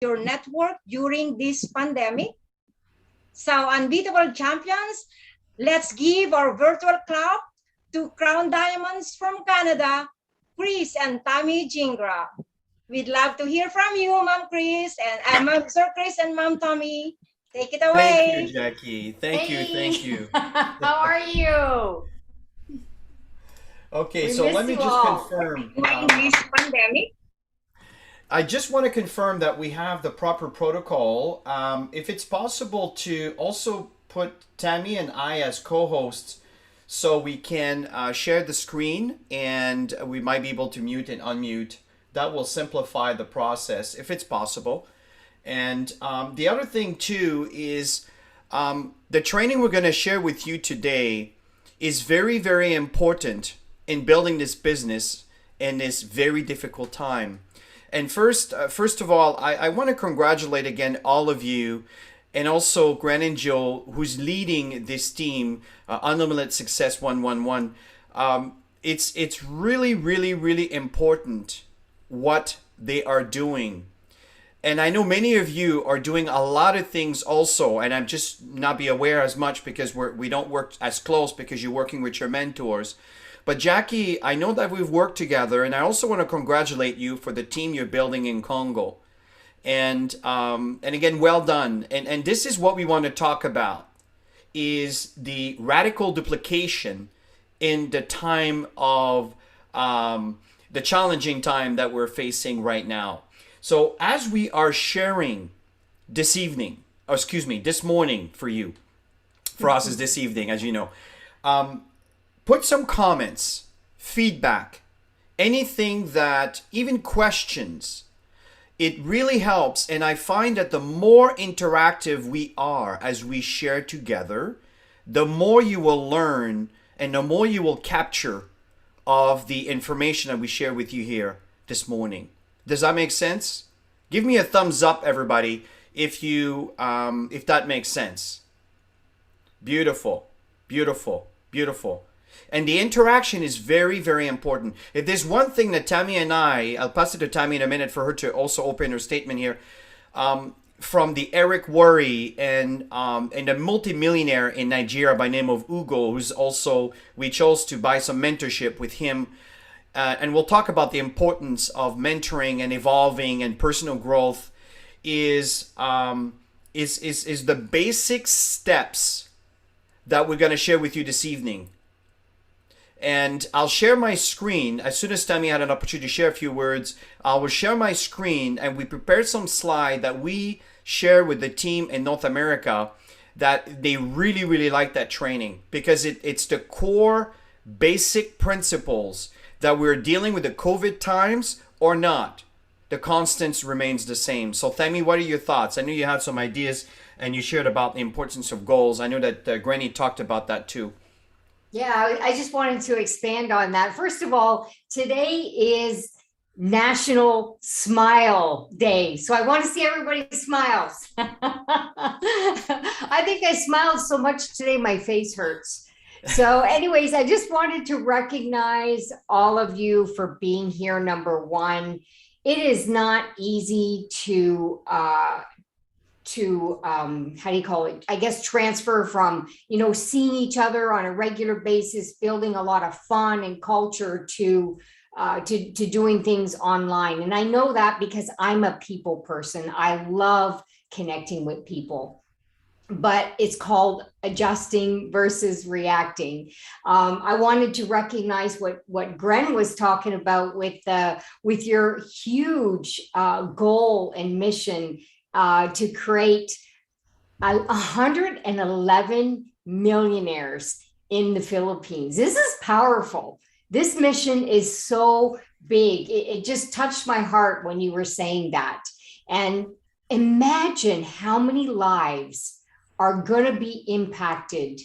your network during this pandemic. So, unbeatable champions, let's give our virtual clap to Crown Diamonds from Canada, Chris and Tammy Jingra. We'd love to hear from you, Ma'am Chris and Ma'am Sir Chris and Ma'am Tommy. Take it Thank you, away. Jackie. Thank you. Hey, Thank you. how are you? Okay, We so let miss me you just all. confirm. During this pandemic, I just want to confirm that we have the proper protocol. If it's possible to also put Tammy and I as co-hosts so we can share the screen and we might be able to mute and unmute. That will simplify the process if it's possible. And the other thing too is the training we're going to share with you today is very, very important in building this business in this very difficult time. And first of all, I want to congratulate again all of you, and also Gran and Joe, who's leading this team, Unlimited Success 111. It's really, really, really important what they are doing. And I know many of you are doing a lot of things also, and I'm just not be aware as much because we don't work as close because you're working with your mentors. But Jackie, I know that we've worked together, and I also want to congratulate you for the team you're building in Congo. And again, well done. And this is what we want to talk about: is the radical duplication in the time of the challenging time that we're facing right now. So as we are sharing this evening, or excuse me, this morning for you, for us is this evening, as you know. Put some comments, feedback, anything that, even questions. It really helps. And I find that the more interactive we are as we share together, the more you will learn and the more you will capture of the information that we share with you here this morning. Does that make sense? Give me a thumbs up, everybody, if that makes sense. Beautiful, beautiful, beautiful. And the interaction is very, very important. If there's one thing that Tammy and I'll pass it to Tammy in a minute for her to also open her statement here. From the Eric Worre and a multimillionaire in Nigeria by name of Ugo, who's also, we chose to buy some mentorship with him. And we'll talk about the importance of mentoring and evolving and personal growth is the basic steps that we're going to share with you this evening. And I'll share my screen as soon as Tammy had an opportunity to share a few words. I will share my screen, and we prepared some slide that we share with the team in North America that they really, really like that training because it's the core basic principles that we're dealing with the COVID times or not. The constants remains the same. So Tammy, what are your thoughts? I know you had some ideas and you shared about the importance of goals. I know that Granny talked about that too. Yeah, I just wanted to expand on that. First of all, today is National Smile Day. So I want to see everybody's smiles. I think I smiled so much today, my face hurts. So, anyways, I just wanted to recognize all of you for being here. Number one, it is not easy to how do you call it, I guess, transfer from seeing each other on a regular basis, building a lot of fun and culture to doing things online. And I know that because I'm a people person. I love connecting with people, but it's called adjusting versus reacting. I wanted to recognize what Gren was talking about with your huge goal and mission to create 111 millionaires in the Philippines. This is powerful. This mission is so big. It just touched my heart when you were saying that. And imagine how many lives are going to be impacted.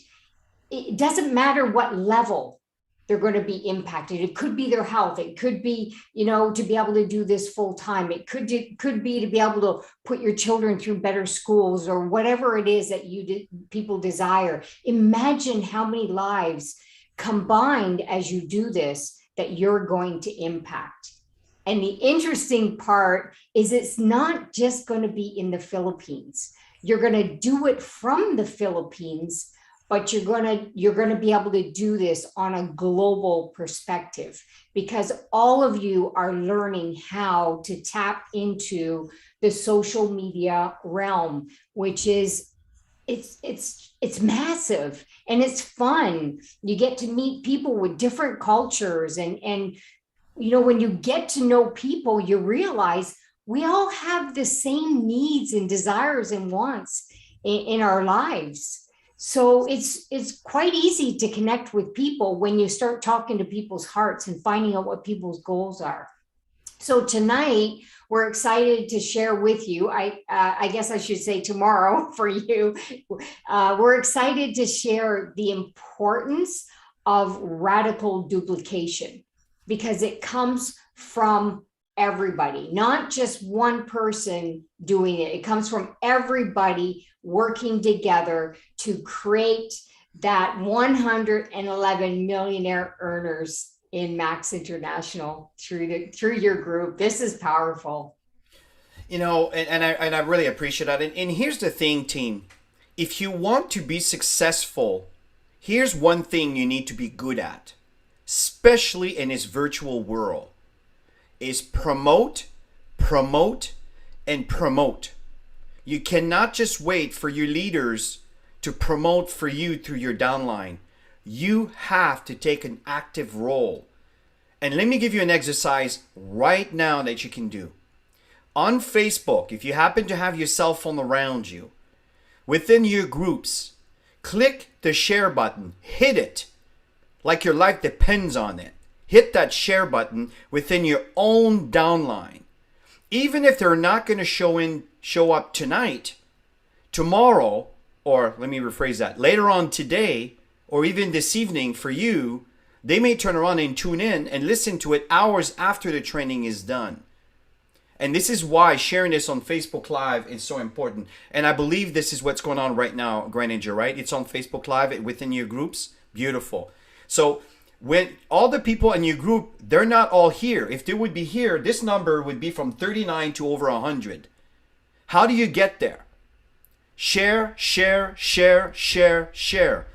It doesn't matter what level they're going to be impacted. It could be their health. It could be, to be able to do this full time. It could be to be able to put your children through better schools or whatever it is that people desire. Imagine how many lives combined as you do this that you're going to impact. And the interesting part is it's not just going to be in the Philippines. You're going to do it from the Philippines, but you're going to be able to do this on a global perspective, because all of you are learning how to tap into the social media realm, which is it's massive and it's fun. You get to meet people with different cultures, and you know, when you get to know people, you realize we all have the same needs and desires and wants in our lives. So it's quite easy to connect with people when you start talking to people's hearts and finding out what people's goals are. So tonight we're excited to share with you. I guess I should say tomorrow for you. We're excited to share the importance of radical duplication, because it comes from everybody, not just one person doing it. It comes from everybody working together to create that 111 millionaire earners in Max International through your group. This is powerful. You know, and I really appreciate that. And here's the thing, team. If you want to be successful, here's one thing you need to be good at, especially in this virtual world, is promote, promote, and promote. You cannot just wait for your leaders to promote for you through your downline. You have to take an active role. And let me give you an exercise right now that you can do. On Facebook, if you happen to have your cell phone around you, within your groups, click the share button, hit it like your life depends on it. Hit that share button within your own downline. Even if they're not going to show up tonight, tomorrow, or let me rephrase that, later on today, or even this evening for you, they may turn around and tune in and listen to it hours after the training is done. And this is why sharing this on Facebook Live is so important. And I believe this is what's going on right now, Grand Ninja, right? It's on Facebook Live within your groups. Beautiful. So when all the people in your group, they're not all here. If they would be here, this number would be from 39 to over 100. How do you get there? Share, share, share, share, share.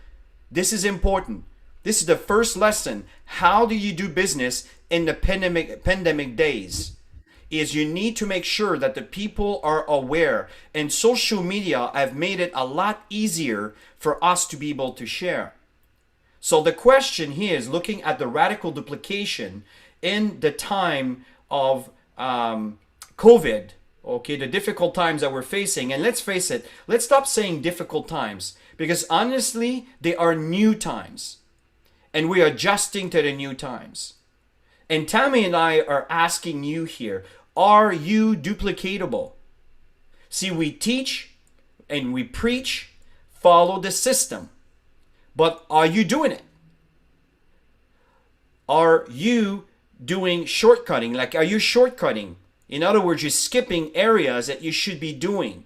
This is important. This is the first lesson. How do you do business in the pandemic days? Is you need to make sure that the people are aware. And social media have made it a lot easier for us to be able to share. So the question here is looking at the radical duplication in the time of COVID, okay, the difficult times that we're facing. And let's face it, let's stop saying difficult times, because honestly, they are new times. And we're adjusting to the new times. And Tammy and I are asking you here, are you duplicatable? See, we teach and we preach, follow the system. But are you doing it? Are you doing shortcutting? Like, are you shortcutting? In other words, you're skipping areas that you should be doing.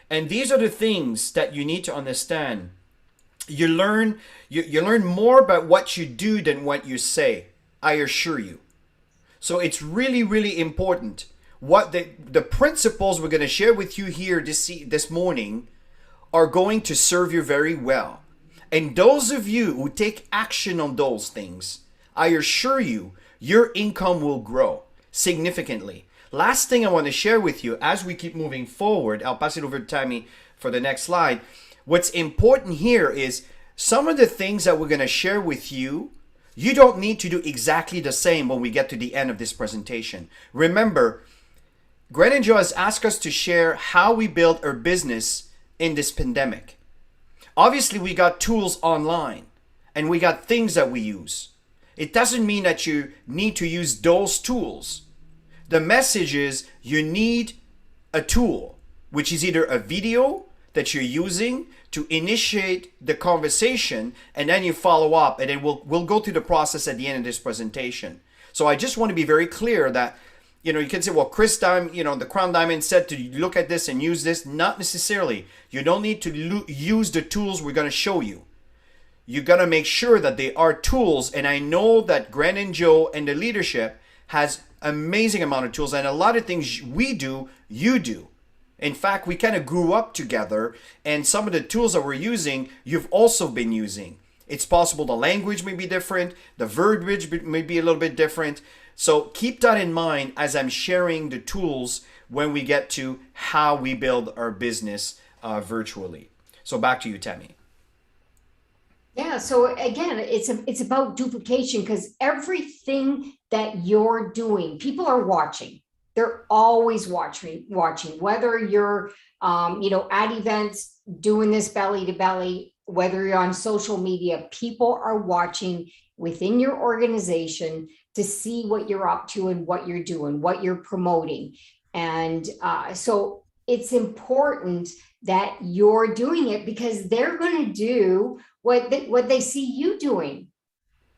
And these are the things that you need to understand. You learn more about what you do than what you say, I assure you. So it's really, really important. What the principles we're going to share with you here this morning are going to serve you very well. And those of you who take action on those things, I assure you, your income will grow significantly. Last thing I want to share with you as we keep moving forward, I'll pass it over to Tammy for the next slide. What's important here is some of the things that we're going to share with you, you don't need to do exactly the same when we get to the end of this presentation. Remember, Gren and Joe has asked us to share how we build our business in this pandemic. Obviously, we got tools online and we got things that we use. It doesn't mean that you need to use those tools. The message is you need a tool, which is either a video that you're using to initiate the conversation, and then you follow up, and then we'll go through the process at the end of this presentation. So I just want to be very clear that, you can say, well, Chris Diamond, the Crown Diamond said to look at this and use this. Not necessarily. You don't need to use the tools we're going to show you. You got to make sure that they are tools, and I know that Gren and Joe and the leadership has amazing amount of tools, and a lot of things we do, you do. In fact, we kind of grew up together, and some of the tools that we're using, you've also been using. It's possible the language may be different, the verbiage may be a little bit different. So keep that in mind as I'm sharing the tools when we get to how we build our business virtually. So back to you, Tammy. Yeah. So again, it's about duplication, because everything that you're doing, people are watching. They're always watching, whether you're, at events doing this belly to belly, whether you're on social media, people are watching within your organization to see what you're up to and what you're doing, what you're promoting. And so it's important that you're doing it, because they're going to do what they see you doing,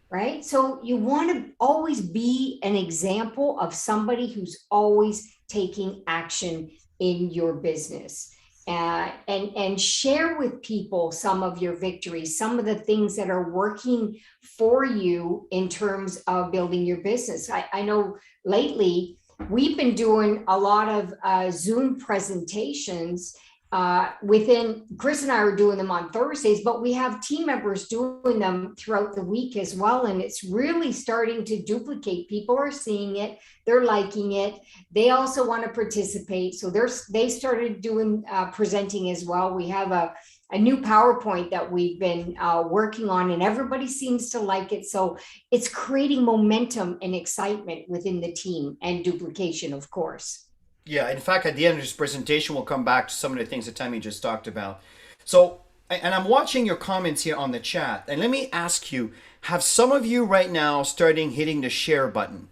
right? So you want to always be an example of somebody who's always taking action in your business. And share with people some of your victories, some of the things that are working for you in terms of building your business. I know lately we've been doing a lot of Zoom presentations. Chris and I are doing them on Thursdays, but we have team members doing them throughout the week as well. And it's really starting to duplicate. People are seeing it. They're liking it. They also want to participate. So they started doing presenting as well. We have a new PowerPoint that we've been working on, and everybody seems to like it. So it's creating momentum and excitement within the team, and duplication, of course. Yeah, in fact, at the end of this presentation, we'll come back to some of the things that Tammy just talked about. So, and I'm watching your comments here on the chat. And let me ask you, have some of you right now starting hitting the share button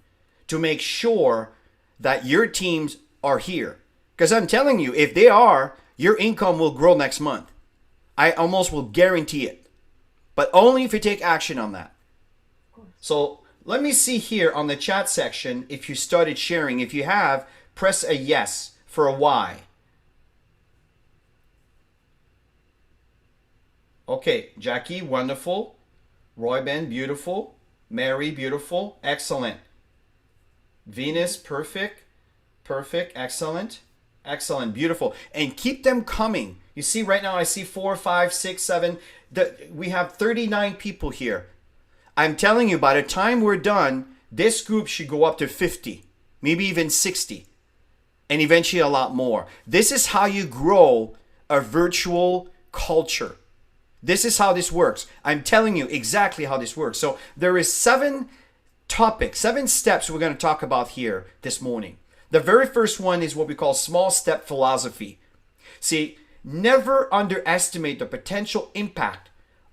to make sure that your teams are here? Because I'm telling you, if they are, your income will grow next month. I almost will guarantee it. But only if you take action on that. So let me see here on the chat section if you started sharing. If you have, press a yes for a Y. Okay, Jackie, wonderful. Roy Ben, beautiful. Mary, beautiful. Excellent. Venus, perfect. Perfect. Excellent. Excellent. Beautiful. And keep them coming. You see, right now I see 4, 5, 6, 7. We have 39 people here. I'm telling you, by the time we're done, this group should go up to 50, maybe even 60. And eventually a lot more. This is how you grow a virtual culture. This is how this works. I'm telling you exactly how this works. So there is 7 topics, 7 steps we're going to talk about here this morning. The very first one is what we call small step philosophy. See, never underestimate the potential impact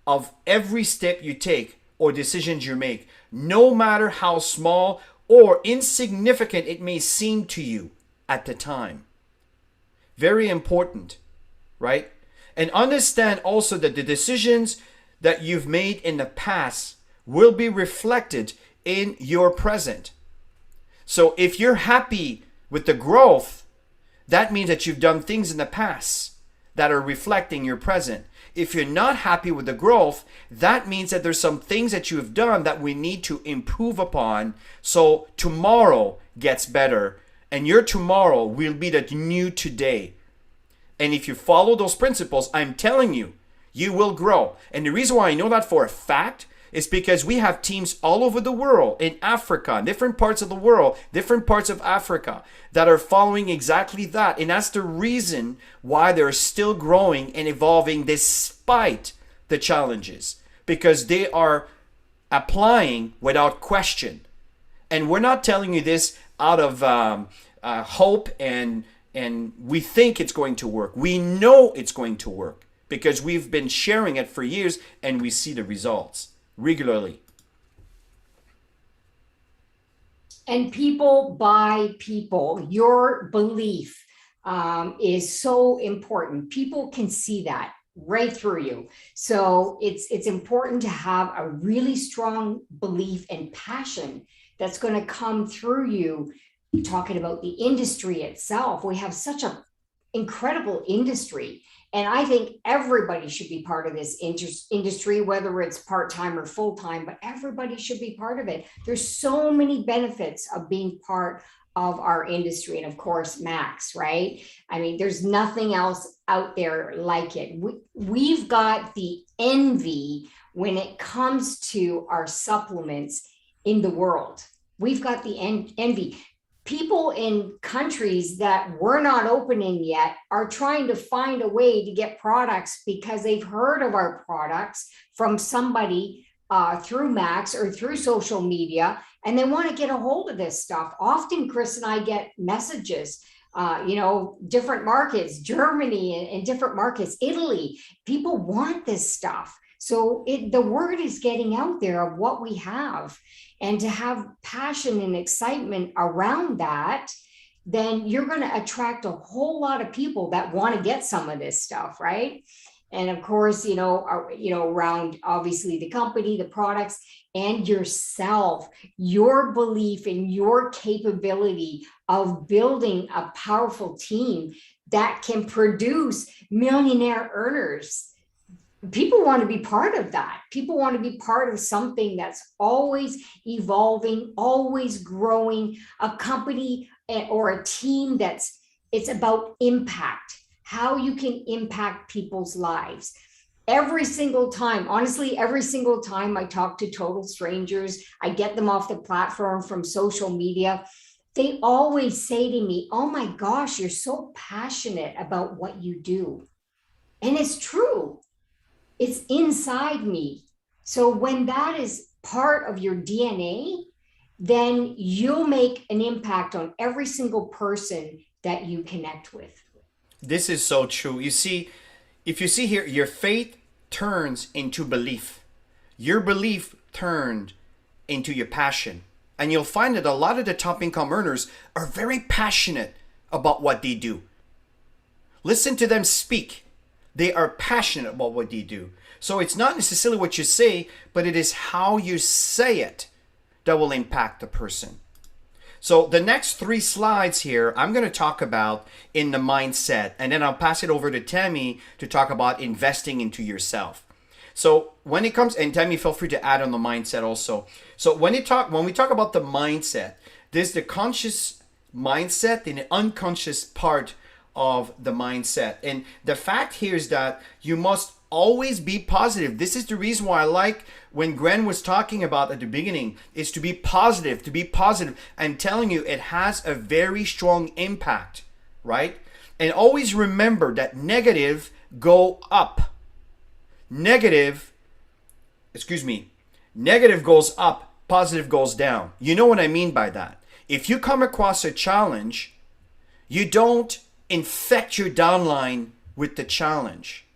of every step you take or decisions you make, no matter how small or insignificant it may seem to you at the time. Very important, right? And understand also that the decisions that you've made in the past will be reflected in your present. So if you're happy with the growth, that means that you've done things in the past that are reflecting your present. If you're not happy with the growth, that means that there's some things that you have done that we need to improve upon so tomorrow gets better. And your tomorrow will be the new today. And if you follow those principles, I'm telling you, you will grow. And the reason why I know that for a fact is because we have teams all over the world, in Africa, different parts of the world, different parts of Africa, that are following exactly that. And that's the reason why they're still growing and evolving despite the challenges. Because they are applying without question. And we're not telling you this out of hope and we think it's going to work. We know it's going to work because we've been sharing it for years and we see the results regularly. And people buy people. Your belief is so important. People can see that right through you. So it's important to have a really strong belief and passion that's going to come through you. Talking about the industry itself, we have such a incredible industry. And I think everybody should be part of this industry, whether it's part-time or full-time, but everybody should be part of it. There's so many benefits of being part of our industry. And of course, Max, right? I mean, there's nothing else out there like it. We've got the envy when it comes to our supplements in the world. We've got the envy. People in countries that we're not opening yet are trying to find a way to get products because they've heard of our products from somebody through Max or through social media, and they want to get a hold of this stuff. Often Chris and I get messages, different markets, Germany and different markets, Italy, people want this stuff. So the word is getting out there of what we have, and to have passion and excitement around that, then you're going to attract a whole lot of people that want to get some of this stuff, right? And of course, around obviously the company, the products, and yourself, your belief in your capability of building a powerful team that can produce millionaire earners. People want to be part of that. People want to be part of something that's always evolving, always growing, a company or a team it's about impact, how you can impact people's lives. Every single time, honestly, every single time I talk to total strangers, I get them off the platform from social media, they always say to me, oh my gosh, you're so passionate about what you do. And it's true. It's inside me. So when that is part of your DNA, then you'll make an impact on every single person that you connect with. This is so true. You see, if you see here, your faith turns into belief. Your belief turned into your passion. And you'll find that a lot of the top income earners are very passionate about what they do. Listen to them speak. They are passionate about what they do. So it's not necessarily what you say, but it is how you say it that will impact the person. So the next 3 slides here, I'm going to talk about in the mindset, and then I'll pass it over to Tammy to talk about investing into yourself. So when it comes, and Tammy, feel free to add on the mindset also. So when we talk about the mindset, there's the conscious mindset and the unconscious part of the mindset. And the fact here is that you must always be positive. This is the reason why I like when Gren was talking about at the beginning, is to be positive, to be positive. I'm telling you, it has a very strong impact, right? And always remember that negative go up. Negative goes up, positive goes down. You know what I mean by that. If you come across a challenge, you don't infect your downline with the challenge.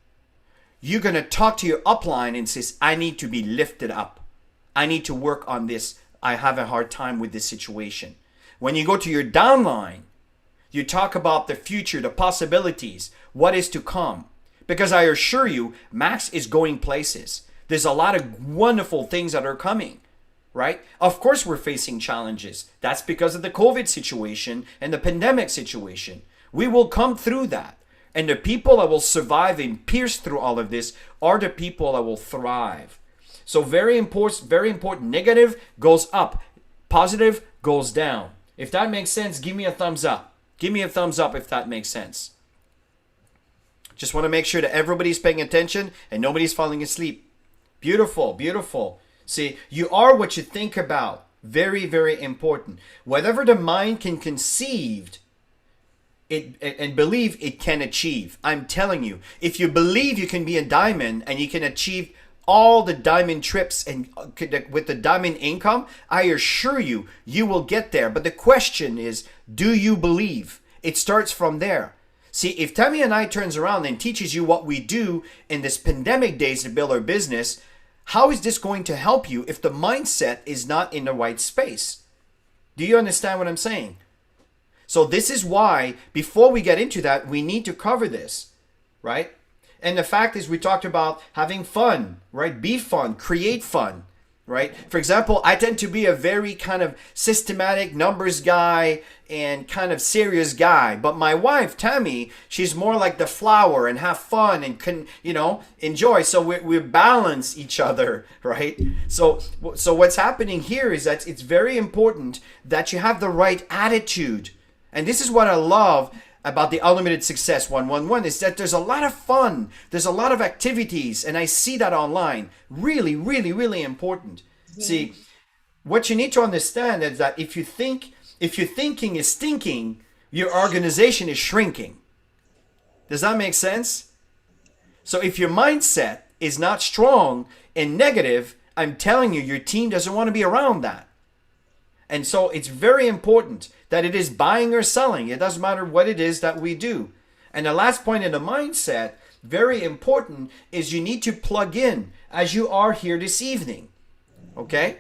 You're going to talk to your upline and says, I need to be lifted up. I need to work on this. I have a hard time with this situation. When you go to your downline, you talk about the future, the possibilities, what is to come. Because I assure you, Max is going places. There's a lot of wonderful things that are coming, right? Of course, we're facing challenges. That's because of the COVID situation and the pandemic situation. We will come through that. And the people that will survive and pierce through all of this are the people that will thrive. So very important. Negative goes up. Positive goes down. If that makes sense, give me a thumbs up. Give me a thumbs up if that makes sense. Just want to make sure that everybody's paying attention and nobody's falling asleep. Beautiful, beautiful. See, you are what you think about. Very, very important. Whatever the mind can conceive it and believe, it can achieve. I'm telling you, if you believe you can be a diamond and you can achieve all the diamond trips and with the diamond income, I assure you, you will get there. But the question is, do you believe? It starts from there. See, if Tammy and I turns around and teaches you what we do in this pandemic days to build our business, how is this going to help you if the mindset is not in the right space? Do you understand what I'm saying? So this is why, before we get into that, we need to cover this, right? And the fact is, we talked about having fun, right? Be fun, create fun. right? For example, I tend to be a very kind of systematic numbers guy and kind of serious guy. But my wife, Tammy, she's more like the flower and have fun and can, enjoy. So we balance each other, right? So what's happening here is that it's very important that you have the right attitude. And this is what I love about the Unlimited Success 111 is that there's a lot of fun, there's a lot of activities, and I see that online. Really, really, really important. Yeah. See, what you need to understand is that if your thinking is stinking, your organization is shrinking. Does that make sense? So if your mindset is not strong and negative, I'm telling you, your team doesn't want to be around that. And so it's very important that it is buying or selling. It doesn't matter what it is that we do. And the last point in the mindset, very important, is you need to plug in as you are here this evening. Okay?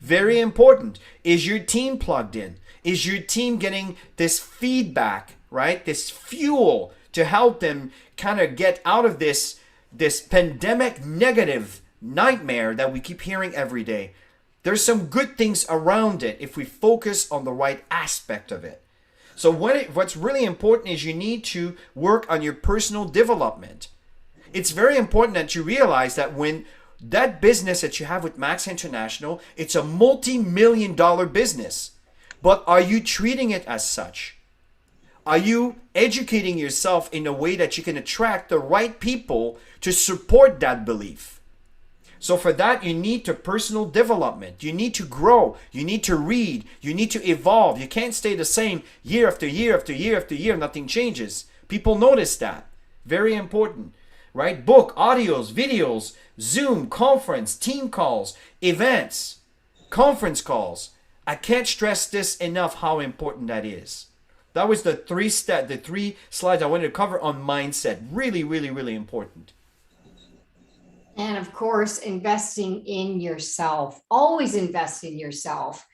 Very important. Is your team plugged in? Is your team getting this feedback, right? This fuel to help them kind of get out of this pandemic negative nightmare that we keep hearing every day. There's some good things around it if we focus on the right aspect of it. So what's really important is you need to work on your personal development. It's very important that you realize that when that business that you have with Max International, it's a multi-million-dollar business. But are you treating it as such? Are you educating yourself in a way that you can attract the right people to support that belief? So for that, you need to personal development. You need to grow. You need to read. You need to evolve. You can't stay the same year after year after year after year. Nothing changes. People notice that. Very important, right? Book, audios, videos, Zoom, conference, team calls, events, conference calls. I can't stress this enough how important that is. That was the three slides I wanted to cover on mindset. Really, really, really important. And of course, investing in yourself. Always invest in yourself.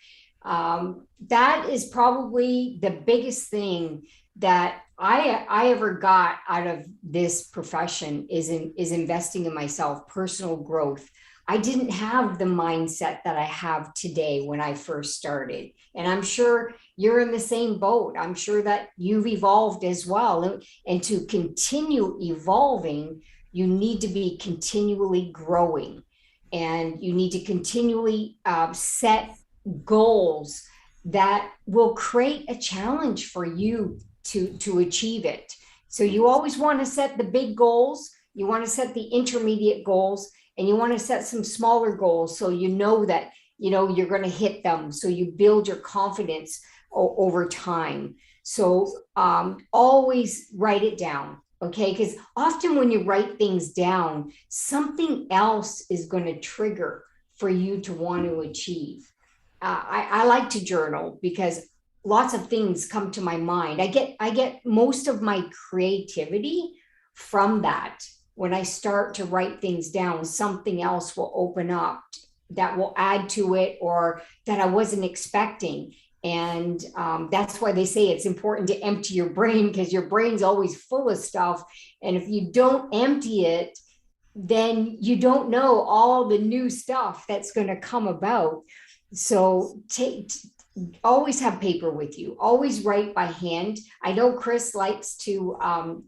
That is probably the biggest thing that I ever got out of this profession is investing in myself, personal growth. I didn't have the mindset that I have today when I first started. And I'm sure you're in the same boat. I'm sure that you've evolved as well. And to continue evolving, you need to be continually growing, and you need to continually set goals that will create a challenge for you to achieve it. So you always want to set the big goals, you want to set the intermediate goals, and you want to set some smaller goals so you know that you're going to hit them. So you build your confidence over time. So always write it down. Okay, because often when you write things down, something else is going to trigger for you to want to achieve. I like to journal because lots of things come to my mind. I get most of my creativity from that. When I start to write things down, something else will open up that will add to it or that I wasn't expecting. And that's why they say it's important to empty your brain, because your brain's always full of stuff. And if you don't empty it, then you don't know all the new stuff that's going to come about. So always have paper with you. Always write by hand. I know Chris likes to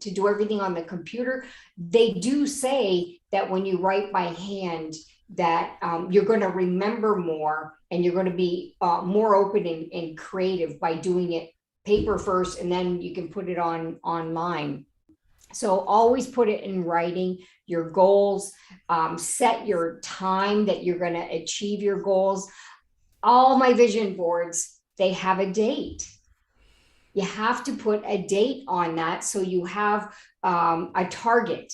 do everything on the computer. They do say that when you write by hand, that you're going to remember more, and you're going to be more open and creative by doing it paper first, and then you can put it online. So always put it in writing, your goals, set your time that you're going to achieve your goals. All my vision boards, they have a date. You have to put a date on that so you have a target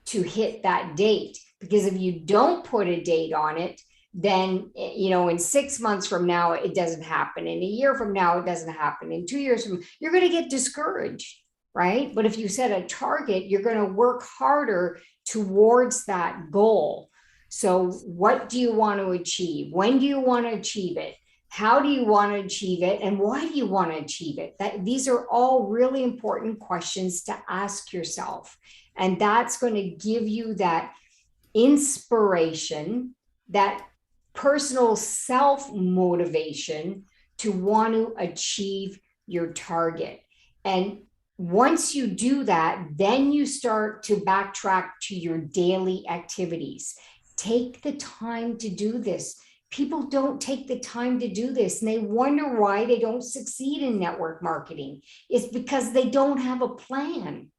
to hit that date. Because if you don't put a date on it, then, in 6 months from now, it doesn't happen. In a year from now, it doesn't happen. In 2 years from now, you're going to get discouraged, right? But if you set a target, you're going to work harder towards that goal. So what do you want to achieve? When do you want to achieve it? How do you want to achieve it? And why do you want to achieve it? These are all really important questions to ask yourself. And that's going to give you that inspiration that personal self-motivation to want to achieve your target. And once you do that, then you start to backtrack to your daily activities. Take the time to do this. People don't take the time to do this, and they wonder why they don't succeed in network marketing. It's because they don't have a plan.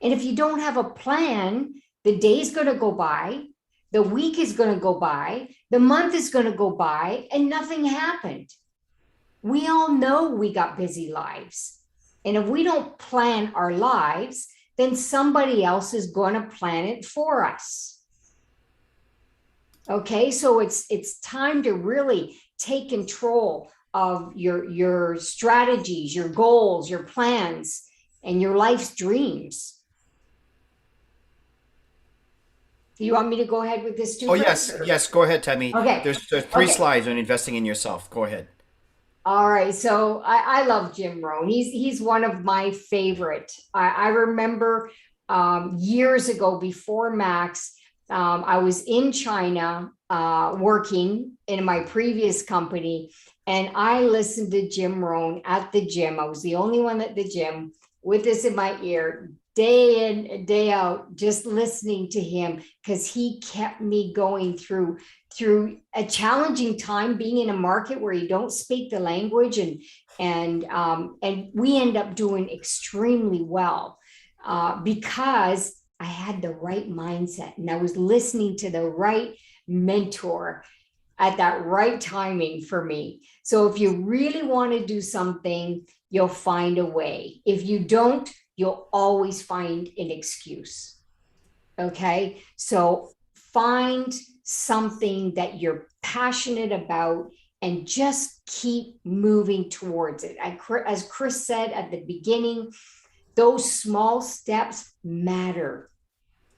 And if you don't have a plan, the day's going to go by, the week is going to go by, the month is going to go by, and nothing happened. We all know we got busy lives. And if we don't plan our lives, then somebody else is going to plan it for us. Okay, so it's time to really take control of your strategies, your goals, your plans, and your life's dreams. Do you want me to go ahead with this too? Oh, yes, go ahead, Tammy. Okay. There's three slides on investing in yourself. Go ahead. All right, so I love Jim Rohn. He's one of my favorite. I remember years ago, before Max, I was in China working in my previous company, and I listened to Jim Rohn at the gym. I was the only one at the gym with this in my ear, day in and day out, just listening to him, because he kept me going through a challenging time, being in a market where you don't speak the language, and we end up doing extremely well because I had the right mindset, and I was listening to the right mentor at that right timing for me. So if you really want to do something, you'll find a way. If you don't, you'll always find an excuse. Okay, so find something that you're passionate about and just keep moving towards it. As Chris said at the beginning, those small steps matter,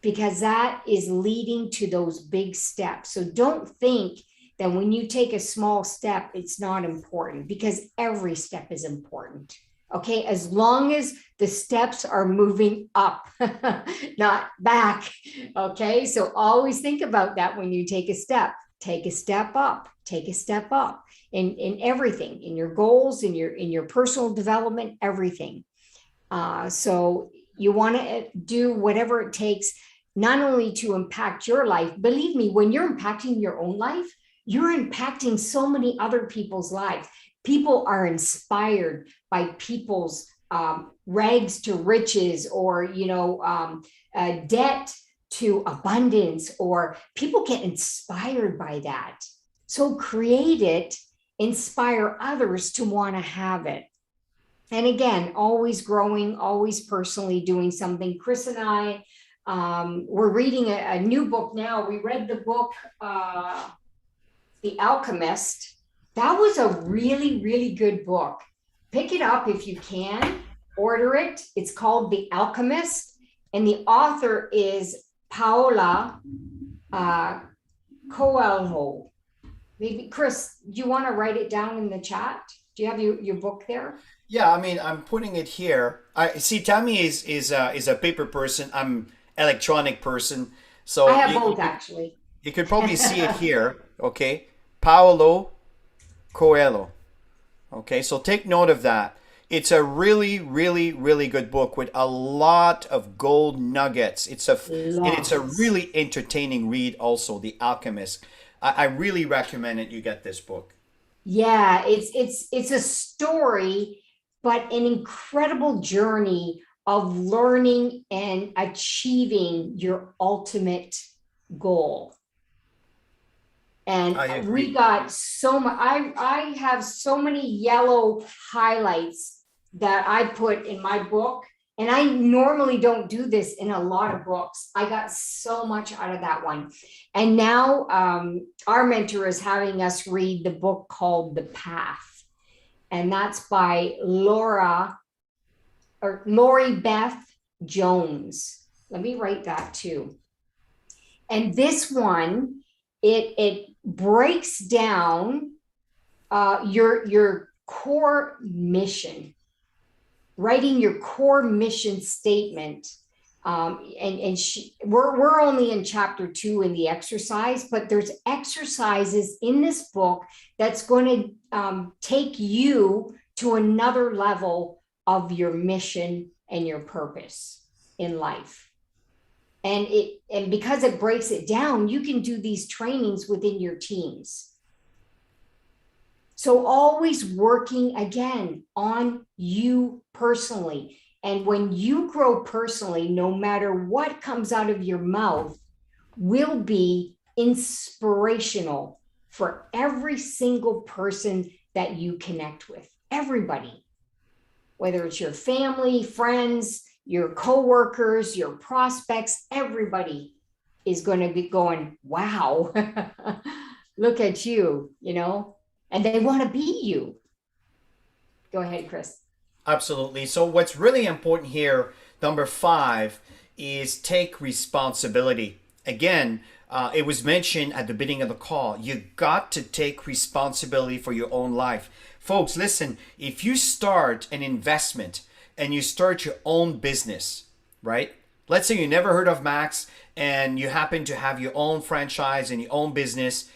because that is leading to those big steps. So don't think that when you take a small step, it's not important, because every step is important. Okay, as long as the steps are moving up, not back. Okay, so always think about that when you take a step. Take a step up. Take a step up in everything, in your goals, in your personal development, everything. So you want to do whatever it takes, not only to impact your life. Believe me, when you're impacting your own life, you're impacting so many other people's lives. People are inspired by people's rags to riches, or debt to abundance, or people get inspired by that. So create it, inspire others to want to have it. And again, always growing, always personally doing something. Chris and I, we're reading a new book now. We read the book, The Alchemist. That was a really, really good book. Pick it up if you can, order it. It's called The Alchemist, and the author is Paula Coelho. Maybe, Chris, do you want to write it down in the chat? Do you have your book there? Yeah, I mean, I'm putting it here. I see. Tammy is a paper person. I'm electronic person. So I have both, actually. You could probably see it here. Okay, Paolo Coelho. Okay, so take note of that. It's a really, really, really good book with a lot of gold nuggets. It's a really entertaining read. Also, The Alchemist. I really recommend it. You get this book. Yeah, it's a story, but an incredible journey of learning and achieving your ultimate goal. And we got so much. I have so many yellow highlights that I put in my book, and I normally don't do this in a lot of books. I got so much out of that one. And now our mentor is having us read the book called The Path, and that's by Lori Beth Jones. Let me write that too. And this one, it breaks down your core mission, writing your core mission statement We're only in chapter 2 in the exercise, but there's exercises in this book that's going to take you to another level of your mission and your purpose in life. And because it breaks it down, you can do these trainings within your teams. So always working again on you personally. And when you grow personally, no matter what comes out of your mouth will be inspirational for every single person that you connect with. Everybody, whether it's your family, friends, your coworkers, your prospects, everybody is going to be going, wow, look at you, and they want to be you. Go ahead, Chris. Absolutely. So what's really important here, number 5, is take responsibility. Again, it was mentioned at the beginning of the call. You got to take responsibility for your own life. Folks, listen, if you start an investment and you start your own business, right? Let's say you never heard of Max and you happen to have your own franchise and your own business.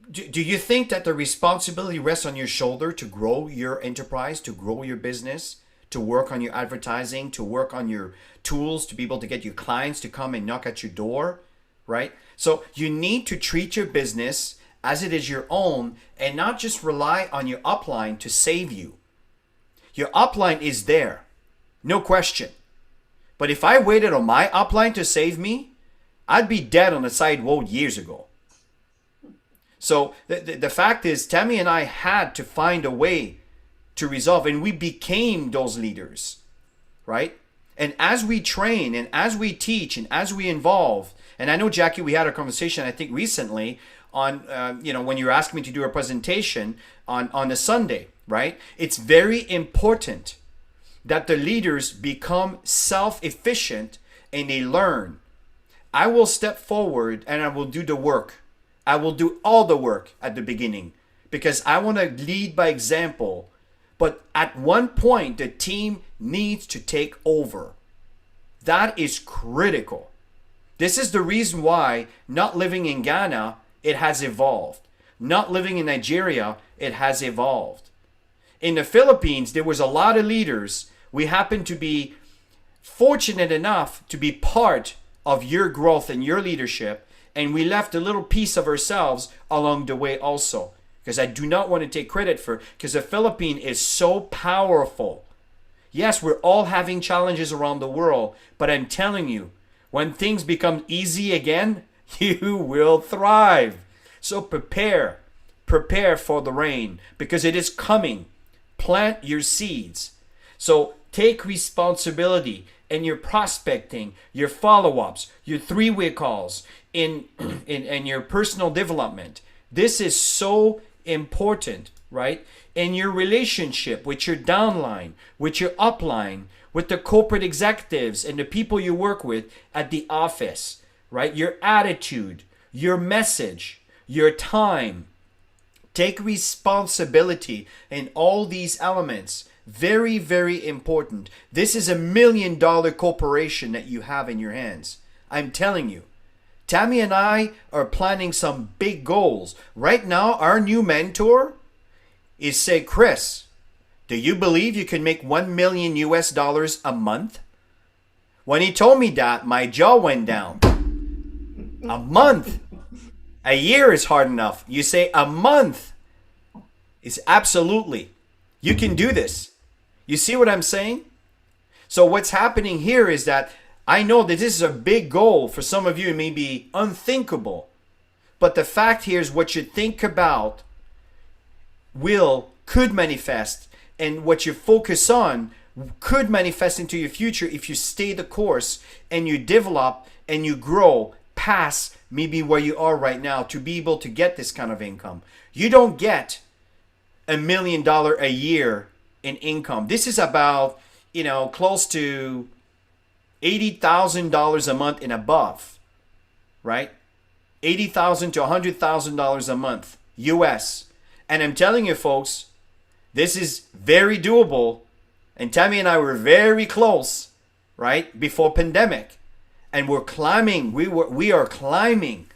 Do you think that the responsibility rests on your shoulder to grow your enterprise, to grow your business, to work on your advertising, to work on your tools, to be able to get your clients to come and knock at your door, right? So you need to treat your business as it is your own and not just rely on your upline to save you. Your upline is there, no question. But if I waited on my upline to save me, I'd be dead on the sidewalk years ago. So the fact is, Tammy and I had to find a way to resolve, and we became those leaders, right? And as we train and as we teach and as we involve, and I know, Jackie, we had a conversation, I think recently on, when you were asking me to do a presentation on a Sunday, right? It's very important that the leaders become self-efficient and they learn. I will step forward and I will do the work. I will do all the work at the beginning because I want to lead by example. But at one point, the team needs to take over. That is critical. This is the reason why not living in Ghana, it has evolved. Not living in Nigeria, it has evolved. In the Philippines, there was a lot of leaders. We happen to be fortunate enough to be part of your growth and your leadership. And we left a little piece of ourselves along the way also. Because I do not want to take credit for, because the Philippines is so powerful. Yes, we're all having challenges around the world. But I'm telling you, when things become easy again, you will thrive. So prepare for the rain because it is coming. Plant your seeds. So take responsibility in your prospecting, your follow-ups, your 3-way calls, in your personal development. This is so important, right? In your relationship with your downline, with your upline, with the corporate executives and the people you work with at the office, right? Your attitude, your message, your time. Take responsibility in all these elements. Very, very important. This is $1 million corporation that you have in your hands. I'm telling you. Tammy and I are planning some big goals. Right now, our new mentor is say, Chris, do you believe you can make $1 million a month? When he told me that, my jaw went down. A month. A year is hard enough. You say a month is absolutely. You can do this. You see what I'm saying? So what's happening here is that I know that this is a big goal. For some of you, it may be unthinkable. But the fact here is what you think about could manifest. And what you focus on could manifest into your future if you stay the course and you develop and you grow past maybe where you are right now to be able to get this kind of income. You don't get $1 million a year in income. This is about, close to $80,000 a month and above, right? $80,000 to $100,000 a month, US. And I'm telling you, folks, this is very doable. And Tammy and I were very close right? Before pandemic. And we're climbing. We are climbing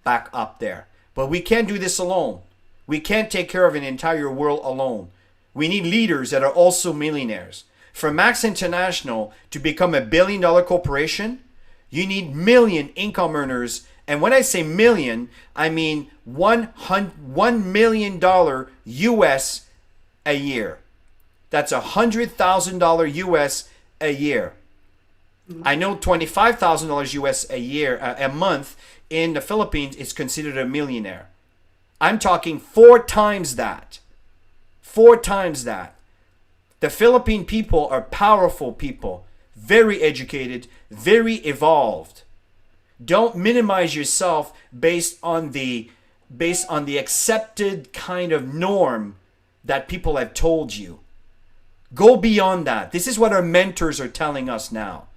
back up there. But we can't do this alone. We can't take care of an entire world alone. We need leaders that are also millionaires. For Max International to become a billion-dollar corporation, you need million income earners. And when I say million, I mean $1 million US a year. That's $100,000 US a year. I know $25,000 US a year, a month in the Philippines is considered a millionaire. I'm talking 4 times that. 4 times that. The Philippine people are powerful people, very educated, very evolved. Don't minimize yourself based on the accepted kind of norm that people have told you. Go beyond that. This is what our mentors are telling us now.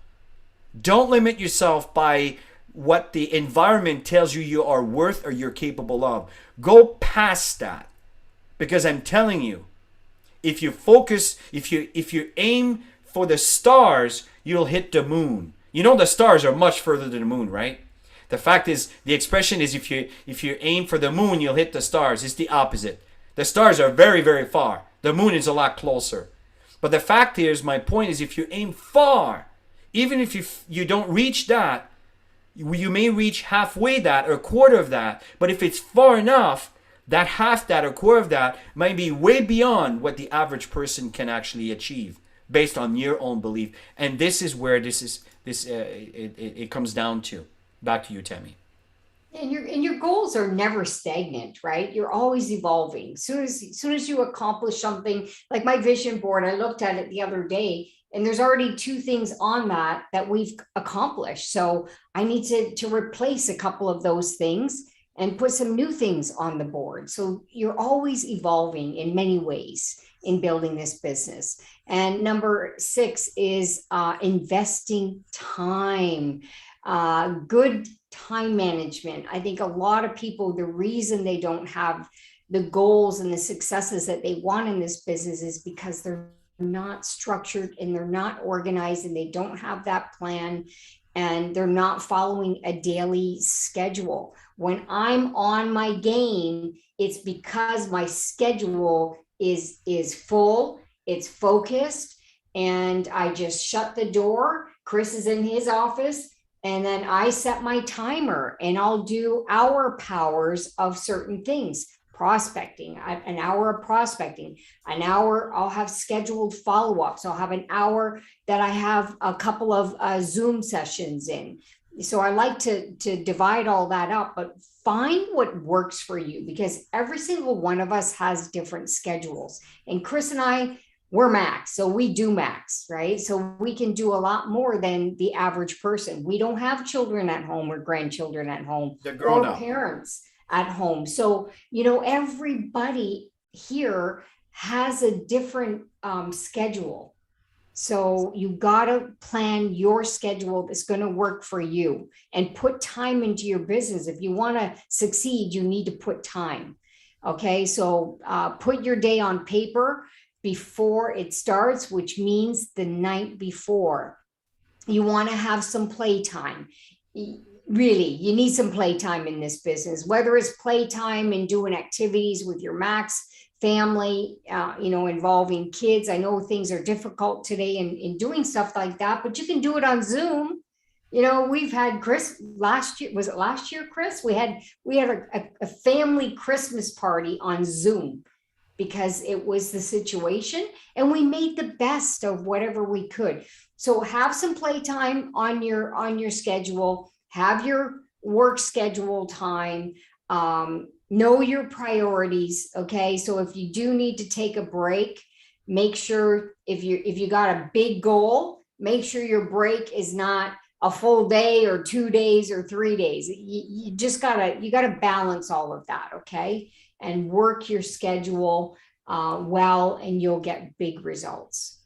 Don't limit yourself by what the environment tells you you are worth or you're capable of. Go past that. Because I'm telling you, if you focus, if you aim for the stars, you'll hit the moon. You know the stars are much further than the moon, right? The fact is, the expression is if you aim for the moon, you'll hit the stars. It's the opposite. The stars are very, very far. The moon is a lot closer. But the fact is, my point is, if you aim far, even if you don't reach that, you may reach halfway that or a quarter of that. But if it's far enough, that half that or quarter of that might be way beyond what the average person can actually achieve based on your own belief. And this is where it comes down to. Back to you, Tammy. And your goals are never stagnant, right? You're always evolving. Soon as you accomplish something, like my vision board, I looked at it the other day, and there's already 2 things on that we've accomplished. So I need to replace a couple of those things and put some new things on the board. So you're always evolving in many ways in building this business. And number 6 is investing time. Good time management. I think a lot of people, the reason they don't have the goals and the successes that they want in this business is because they're not structured and they're not organized and they don't have that plan and they're not following a daily schedule. When I'm on my game, it's because my schedule is full, it's focused, and I just shut the door. Chris is in his office. And then I set my timer and I'll do hour powers of certain things. Prospecting, an hour of prospecting, an hour I'll have scheduled follow-ups. I'll have an hour that I have a couple of Zoom sessions in. So I like to divide all that up, but find what works for you because every single one of us has different schedules. And Chris and I, we're Max, so we do Max, right? So we can do a lot more than the average person. We don't have children at home or grandchildren at home or parents at home. So, everybody here has a different schedule. So you got to plan your schedule that's going to work for you and put time into your business. If you want to succeed, you need to put time. Okay, so put your day on paper before it starts, which means the night before. You want to have some playtime. Really, you need some playtime in this business, whether it's playtime and doing activities with your Max family, involving kids. I know things are difficult today in doing stuff like that, but you can do it on Zoom. We've had Chris last year. Was it last year, Chris? We had a family Christmas party on Zoom because it was the situation and we made the best of whatever we could. So have some playtime on your schedule, have your work schedule time, know your priorities. Okay. So if you do need to take a break, make sure if you got a big goal, make sure your break is not a full day or 2 days or 3 days. You just gotta balance all of that. Okay. And work your schedule well, and you'll get big results.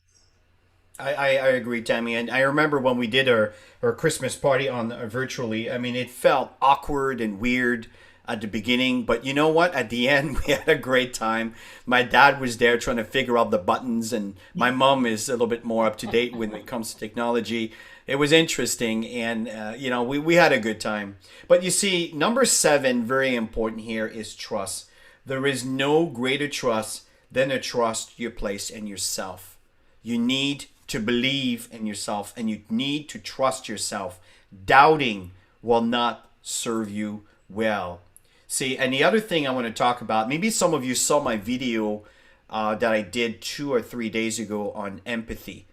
I agree, Tammy. And I remember when we did our Christmas party on virtually, I mean, it felt awkward and weird. at the beginning, but you know what? At the end, we had a great time. My dad was there trying to figure out the buttons, and my mom is a little bit more up to date when it comes to technology. It was interesting, and we had a good time. But you see, number 7, very important here, is trust. There is no greater trust than a trust you place in yourself. You need to believe in yourself, and you need to trust yourself. Doubting will not serve you well. See, and the other thing I want to talk about, maybe some of you saw my video that I did 2 or 3 days ago on empathy.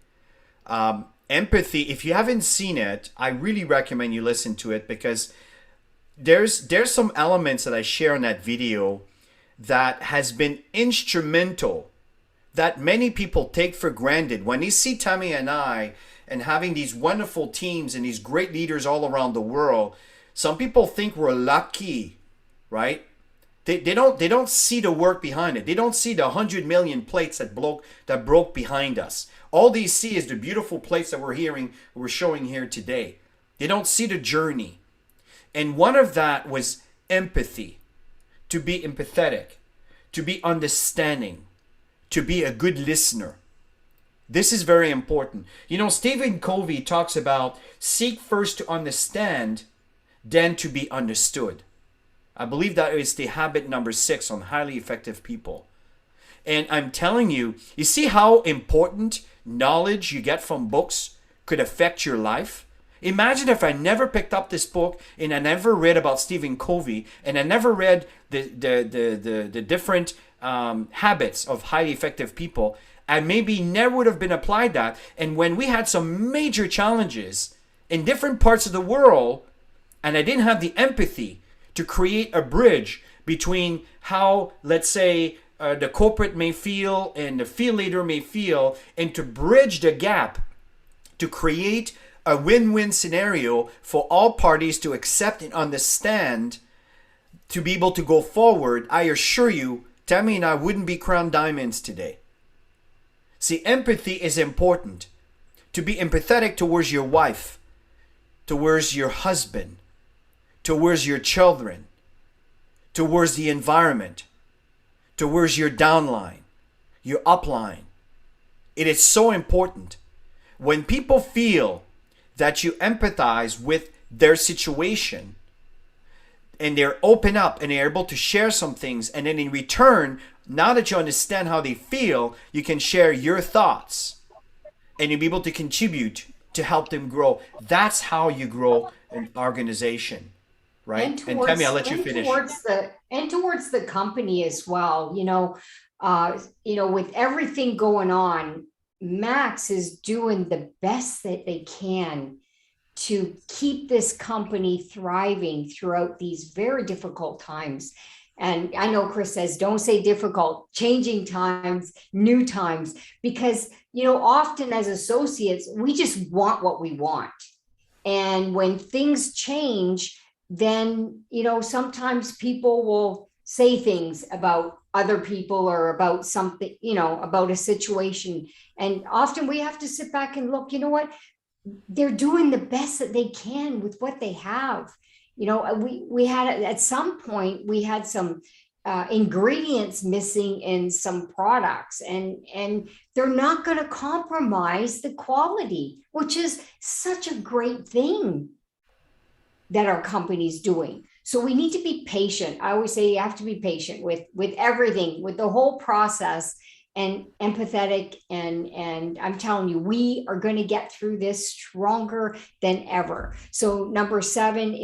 Empathy, if you haven't seen it, I really recommend you listen to it, because there's some elements that I share in that video that has been instrumental, that many people take for granted. When they see Tammy and I and having these wonderful teams and these great leaders all around the world, some people think we're lucky, right? They don't see the work behind it. They don't see the 100 million plates that broke behind us. All they see is the beautiful plates that we're showing here today. They don't see the journey. And one of that was empathy. To be empathetic, to be understanding, to be a good listener. This is very important. You know, Stephen Covey talks about seek first to understand, then to be understood. I believe that is the habit number 6 on highly effective people. And I'm telling you, you see how important knowledge you get from books could affect your life? Imagine if I never picked up this book and I never read about Stephen Covey and I never read the different habits of highly effective people. I maybe never would have been applied that. And when we had some major challenges in different parts of the world, and I didn't have the empathy to create a bridge between how, let's say, the corporate may feel and the field leader may feel, and to bridge the gap, to create a win-win scenario for all parties to accept and understand, to be able to go forward, I assure you, Tammy and I wouldn't be crowned diamonds today. See, empathy is important. To be empathetic towards your wife, towards your husband, towards your children, towards the environment, towards your downline, your upline. It is so important. When people feel that you empathize with their situation and they're open up and they're able to share some things, and then in return, now that you understand how they feel, you can share your thoughts and you'll be able to contribute to help them grow. That's how you grow an organization, right? And Tammy, I'll let you finish. Towards the company as well, with everything going on, Max is doing the best that they can to keep this company thriving throughout these very difficult times. And I know Chris says, don't say difficult, changing times, new times, because, often as associates, we just want what we want. And when things change, then, sometimes people will say things about other people or about something, about a situation. And often we have to sit back and look, you know what? They're doing the best that they can with what they have. We had, at some point, we had some ingredients missing in some products, and they're not going to compromise the quality, which is such a great thing that our company's doing. So we need to be patient. I always say you have to be patient with everything, with the whole process, and empathetic. And I'm telling you, we are going to get through this stronger than ever. So number 7,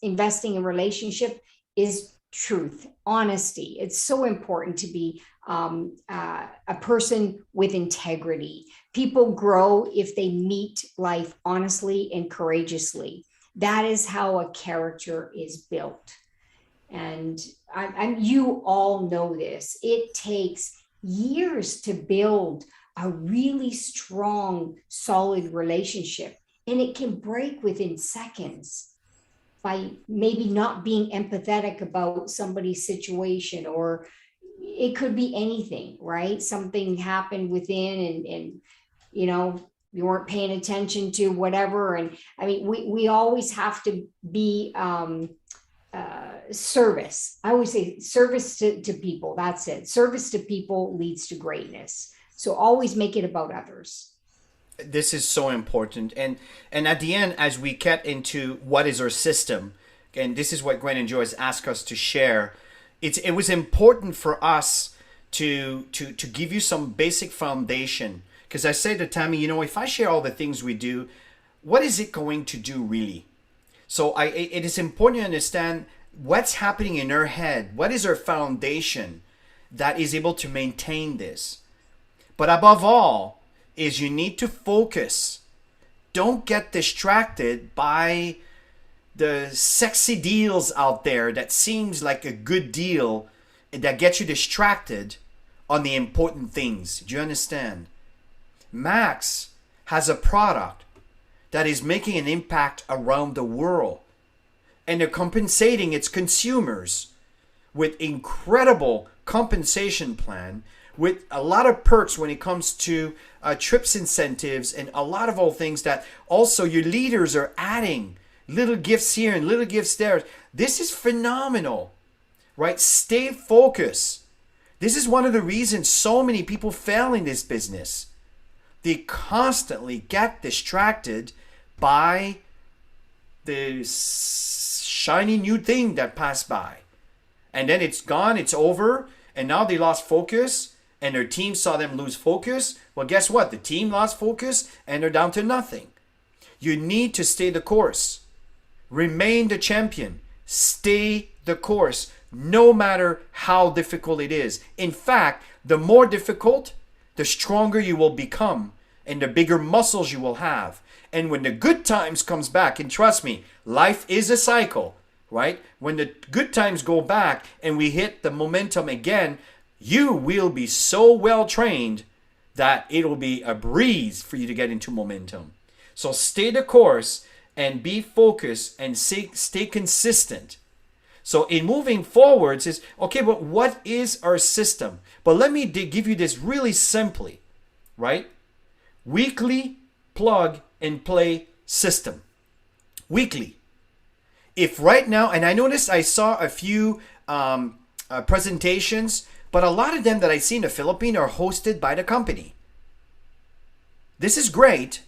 investing in relationship is truth, honesty. It's so important to be a person with integrity. People grow if they meet life honestly and courageously. That is how a character is built. And you all know this. It takes years to build a really strong, solid relationship. And it can break within seconds by maybe not being empathetic about somebody's situation, or it could be anything, right? Something happened within and you weren't paying attention to whatever. And I mean, we always have to be service. I always say service to people. That's it. Service to people leads to greatness. So always make it about others. This is so important. And at the end, as we get into what is our system, and this is what Gwen and Joyce asked us to share, it was important for us to give you some basic foundation. Because I said to Tammy, if I share all the things we do, what is it going to do really? So it is important to understand what's happening in her head. What is her foundation that is able to maintain this? But above all, is you need to focus. Don't get distracted by the sexy deals out there that seems like a good deal that gets you distracted on the important things. Do you understand? Max has a product that is making an impact around the world, and they're compensating its consumers with incredible compensation plan, with a lot of perks when it comes to trips incentives and a lot of all things that also your leaders are adding little gifts here and little gifts there. This is phenomenal, right? Stay focused. This is one of the reasons so many people fail in this business. They constantly get distracted by the shiny new thing that passed by. And then it's gone, it's over, and now they lost focus, and their team saw them lose focus. Well, guess what? The team lost focus, and they're down to nothing. You need to stay the course. Remain the champion. Stay the course, no matter how difficult it is. In fact, the more difficult, the stronger you will become, and the bigger muscles you will have. And when the good times comes back, and trust me, life is a cycle, right? When the good times go back and we hit the momentum again, you will be so well trained that it will be a breeze for you to get into momentum. So stay the course and be focused and stay consistent. So in moving forwards is, okay, but what is our system? But let me give you this really simply, right? Weekly plug and play system. Weekly. If right now, and I noticed I saw a few presentations, but a lot of them that I see in the Philippines are hosted by the company. This is great,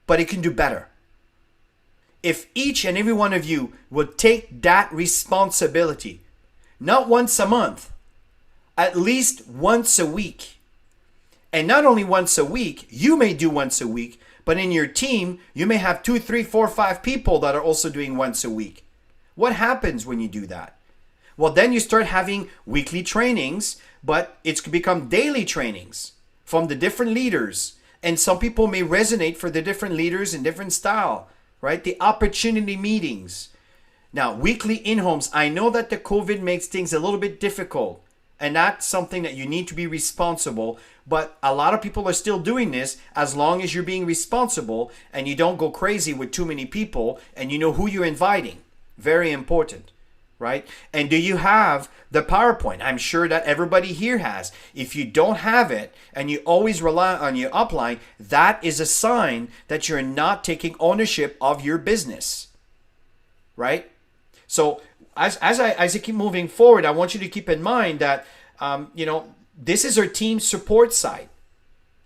but it can do better. If each and every one of you would take that responsibility, not once a month, at least once a week. And not only once a week, you may do once a week, but in your team, you may have 2, 3, 4, 5 people that are also doing once a week. What happens when you do that? Well, then you start having weekly trainings, but it's become daily trainings from the different leaders. And some people may resonate for the different leaders in different style, right? The opportunity meetings. Now, weekly in-homes, I know that the COVID makes things a little bit difficult, and that's something that you need to be responsible. But a lot of people are still doing this as long as you're being responsible and you don't go crazy with too many people and you know who you're inviting. Very important, right? And do you have the PowerPoint? I'm sure that everybody here has. If you don't have it and you always rely on your upline, that is a sign that you're not taking ownership of your business, right? So as I keep moving forward, I want you to keep in mind that, this is our team support site.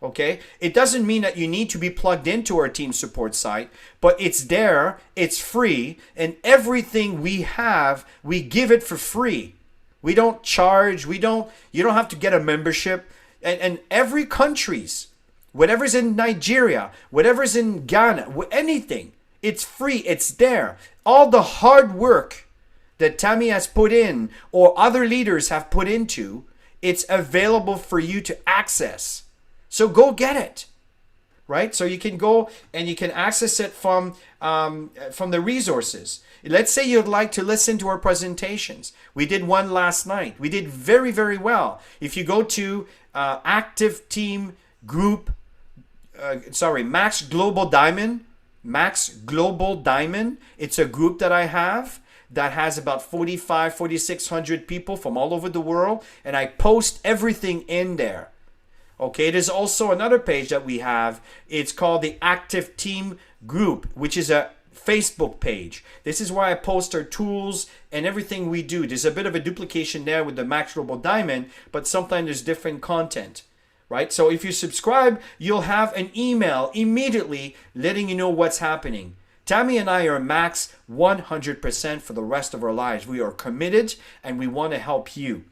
Okay? It doesn't mean that you need to be plugged into our team support site, but it's there, it's free, and everything we have, we give it for free. We don't charge, you don't have to get a membership. And every country's, whatever's in Nigeria, whatever's in Ghana, anything, it's free, it's there. All the hard work that Tammy has put in or other leaders have put into, it's available for you to access. So go get it, right? So you can go and you can access it from the resources. Let's say you'd like to listen to our presentations. We did one last night. We did very, very well. If you go to Active Team Group, Max Global Diamond, it's a group that I have that has about 4,600 people from all over the world, and I post everything in there. Okay, there's also another page that we have. It's called the Active Team Group, which is a Facebook page. This is where I post our tools and everything we do. There's a bit of a duplication there with the Max Global Diamond, but sometimes there's different content, right? So if you subscribe, you'll have an email immediately letting you know what's happening. Tammy and I are max 100% for the rest of our lives. We are committed and we want to help you.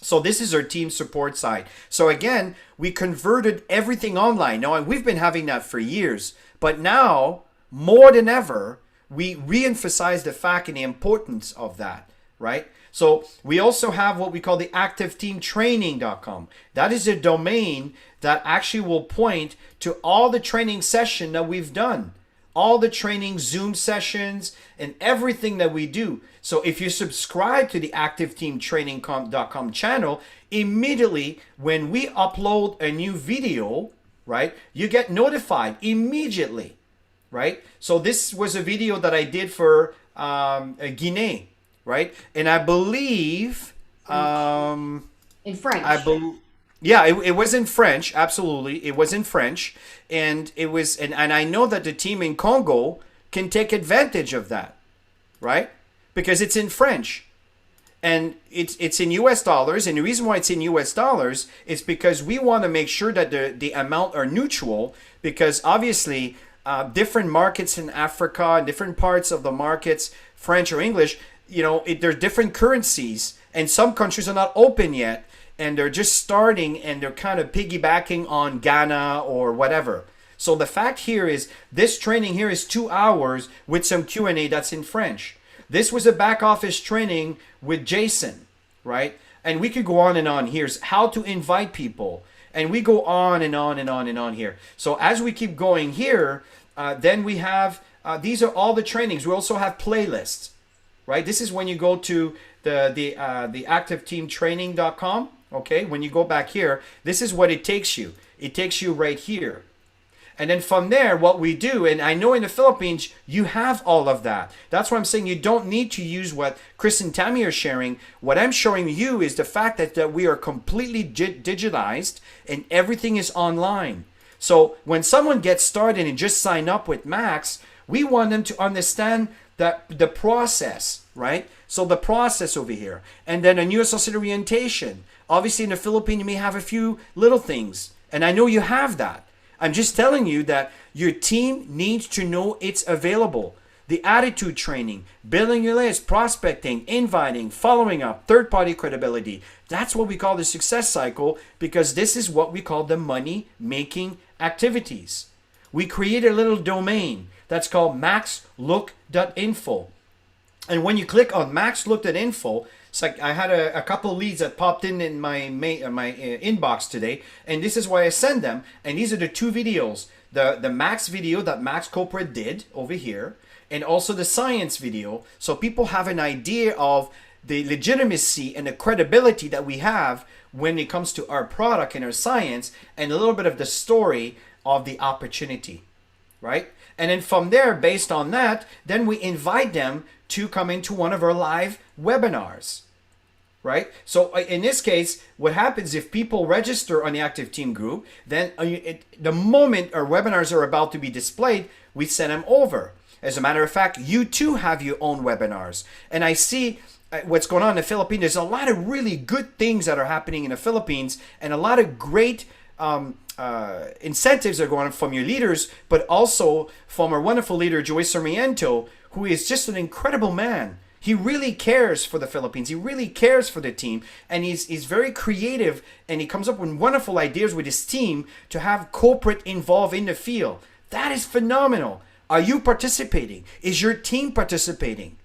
So this is our team support side. So again, we converted everything online. Now, we've been having that for years, but now more than ever, we re-emphasize the fact and the importance of that, right? So we also have what we call the activeteamtraining.com. That is a domain that actually will point to all the training session that we've done, all the training Zoom sessions and everything that we do. So if you subscribe to the activeteamtraining.com channel, immediately when we upload a new video, right, you get notified immediately, right? So this was a video that I did for Guinea, right? And I believe in French. Yeah, it was in French. Absolutely, it was in French, and it was, and I know that the team in Congo can take advantage of that, right? Because it's in French, and it's in U.S. dollars. And the reason why it's in U.S. dollars is because we want to make sure that the amount are neutral. Because obviously, different markets in Africa, different parts of the markets, French or English, there's different currencies, and some countries are not open yet. And they're just starting and they're kind of piggybacking on Ghana or whatever. So the fact here is this training here is 2 hours with some Q&A that's in French. This was a back office training with Jason, right? And we could go on and on. Here's how to invite people. And we go on and on and on and on here. So as we keep going here, then we have, these are all the trainings. We also have playlists, right? This is when you go to the activeteamtraining.com. Okay, when you go back here, this is what it takes you. It takes you right here. And then from there, what we do, and I know in the Philippines, you have all of that. That's why I'm saying you don't need to use what Chris and Tammy are sharing. What I'm showing you is the fact that we are completely digitized and everything is online. So when someone gets started and just sign up with Max, we want them to understand that the process, right? So the process over here. And then a new associate orientation. Obviously, in the Philippines, you may have a few little things. And I know you have that. I'm just telling you that your team needs to know it's available. The attitude training, building your list, prospecting, inviting, following up, third-party credibility. That's what we call the success cycle, because this is what we call the money-making activities. We create a little domain that's called maxlook.info. And when you click on maxlook.info, it's like I had a couple leads that popped in my inbox today, and this is why I send them. And these are the two videos: the Max video that Max Corporate did over here, and also the science video, so people have an idea of the legitimacy and the credibility that we have when it comes to our product and our science, and a little bit of the story of the opportunity, right? And then from there, based on that, then we invite them to come into one of our live webinars, right? So in this case, what happens if people register on the Active Team group, then the moment our webinars are about to be displayed, we send them over. As a matter of fact, you too have your own webinars. And I see what's going on in the Philippines. There's a lot of really good things that are happening in the Philippines, and a lot of great incentives are going on from your leaders, but also from our wonderful leader, Joey Sarmiento, who is just an incredible man. He really cares for the Philippines. He really cares for the team, and he's very creative, and he comes up with wonderful ideas with his team to have corporate involved in the field. That is phenomenal. Are you participating? Is your team participating?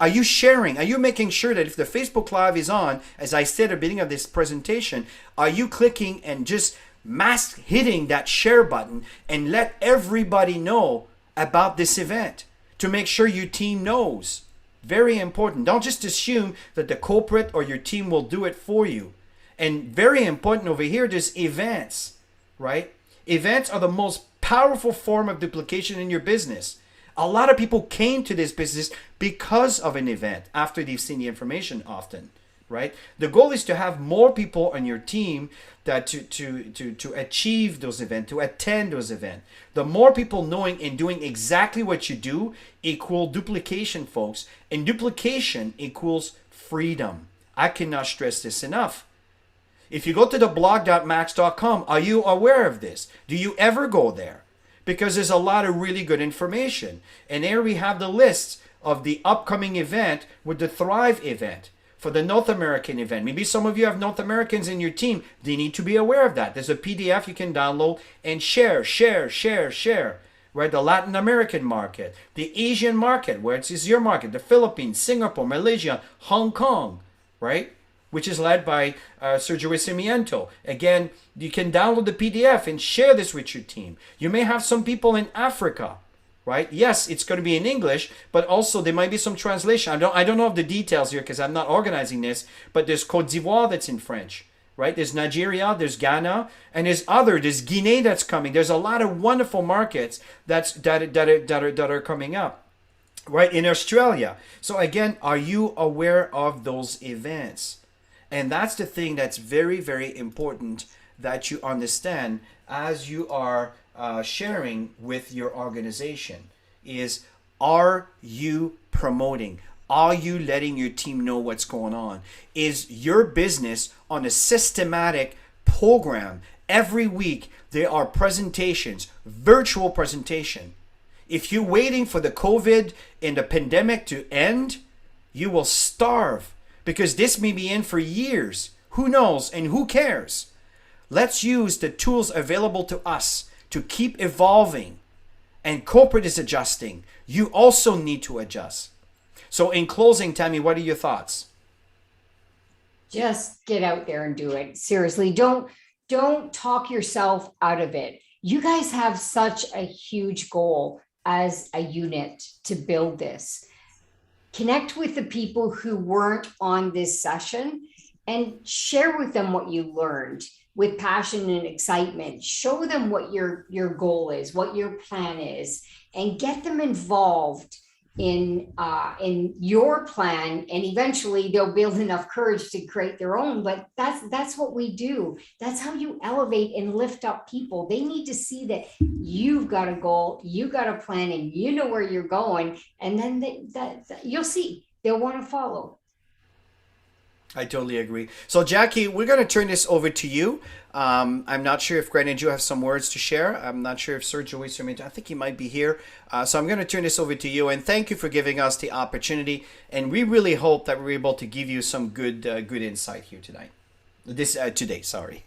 Are you sharing? Are you making sure that if the Facebook Live is on, as I said at the beginning of this presentation, are you clicking and just mass hitting that share button and let everybody know about this event to make sure your team knows? Very important. Don't just assume that the corporate or your team will do it for you. And very important over here, there's events, right? Events are the most powerful form of duplication in your business. A lot of people came to this business because of an event after they've seen the information often. right? The goal is to have more people on your team that to achieve those events, to attend those events. The more people knowing and doing exactly what you do equal duplication, folks. And duplication equals freedom. I cannot stress this enough. If you go to the blog.max.com, are you aware of this? Do you ever go there? Because there's a lot of really good information. And here we have the lists of the upcoming event with the Thrive event for the North American event. Maybe some of you have North Americans in your team. They need to be aware of that. There's a PDF you can download and share. Right? The Latin American market, the Asian market, where it's your market, the Philippines, Singapore, Malaysia, Hong Kong, right? Which is led by Sergio Simiento. Again, you can download the PDF and share this with your team. You may have some people in Africa, right? Yes, it's going to be in English, but also there might be some translation. I don't know of the details here because I'm not organizing this, but there's Côte d'Ivoire that's in French, right? There's Nigeria, there's Ghana, and there's Guinea that's coming. There's a lot of wonderful markets that are coming up, right? In Australia. So again, are you aware of those events? And that's the thing that's very, very important that you understand as you are sharing with your organization is, are you promoting? Are you letting your team know what's going on? Is your business on a systematic program? Every week there are presentations, virtual presentation. If you're waiting for the COVID and the pandemic to end, you will starve. Because this may be in for years. Who knows and who cares? Let's use the tools available to us to keep evolving. And corporate is adjusting. You also need to adjust. So in closing, Tammy, what are your thoughts? Just get out there and do it. Seriously, don't talk yourself out of it. You guys have such a huge goal as a unit to build this. Connect with the people who weren't on this session and share with them what you learned with passion and excitement. Show them what your goal is, what your plan is, and get them involved in your plan. And eventually they'll build enough courage to create their own. But that's what we do. That's how you elevate and lift up people. They need to see that you've got a goal, you got a plan, and you know where you're going. And then you'll see they'll want to follow. I totally agree. So Jackie, we're going to turn this over to you. I'm not sure if Grant and you have some words to share. I'm not sure if Sergio is here. I think he might be here. So I'm going to turn this over to you. And thank you for giving us the opportunity. And we really hope that we're able to give you some good insight here tonight. Today, sorry.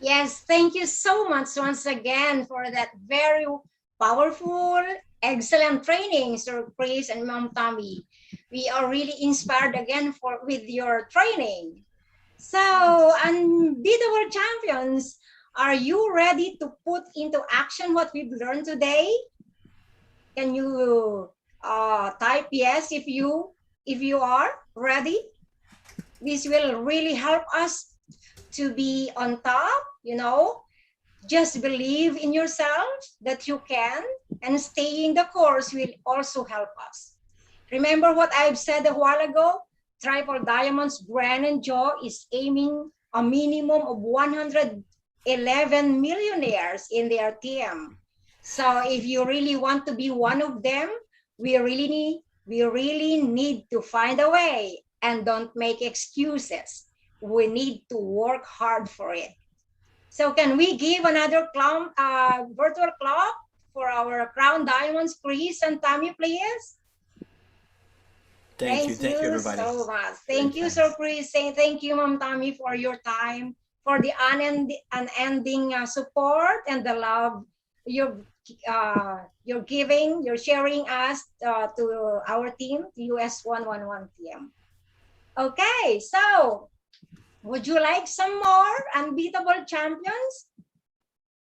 Yes, thank you so much once again for that very powerful, excellent training, Sir Chris and Mom Tommy. We are really inspired again with your training. So, unbeatable champions, are you ready to put into action what we've learned today? Can you type yes if you are ready? This will really help us to be on top, Just believe in yourself that you can, and staying the course will also help us. Remember what I've said a while ago? Triple Diamonds Grand and Joe is aiming a minimum of 111 millionaires in their team. So if you really want to be one of them, we really need to find a way, and don't make excuses. We need to work hard for it. So can we give another virtual clap for our Crown Diamonds, Chris and Tammy, please? Thank you, everybody. So much. Thank you, Sir Chris. Thank you, Mom Tammy, for your time, for the unending support and the love you're giving, you're sharing us to our team, the US 111 team. Okay, so would you like some more unbeatable champions?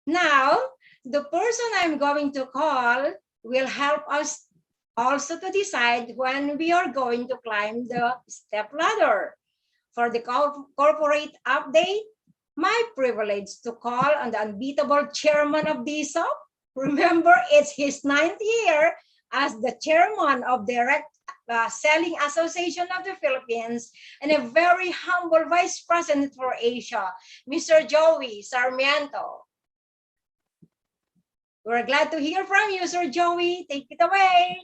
Now, the person I'm going to call will help us also to decide when we are going to climb the step ladder. For the corporate update, my privilege to call on the unbeatable chairman of DSOP. Remember, it's his 9th year as the chairman of Selling Association of the Philippines, and a very humble Vice President for Asia, Mr. Joey Sarmiento. We're glad to hear from you, Sir Joey. Take it away.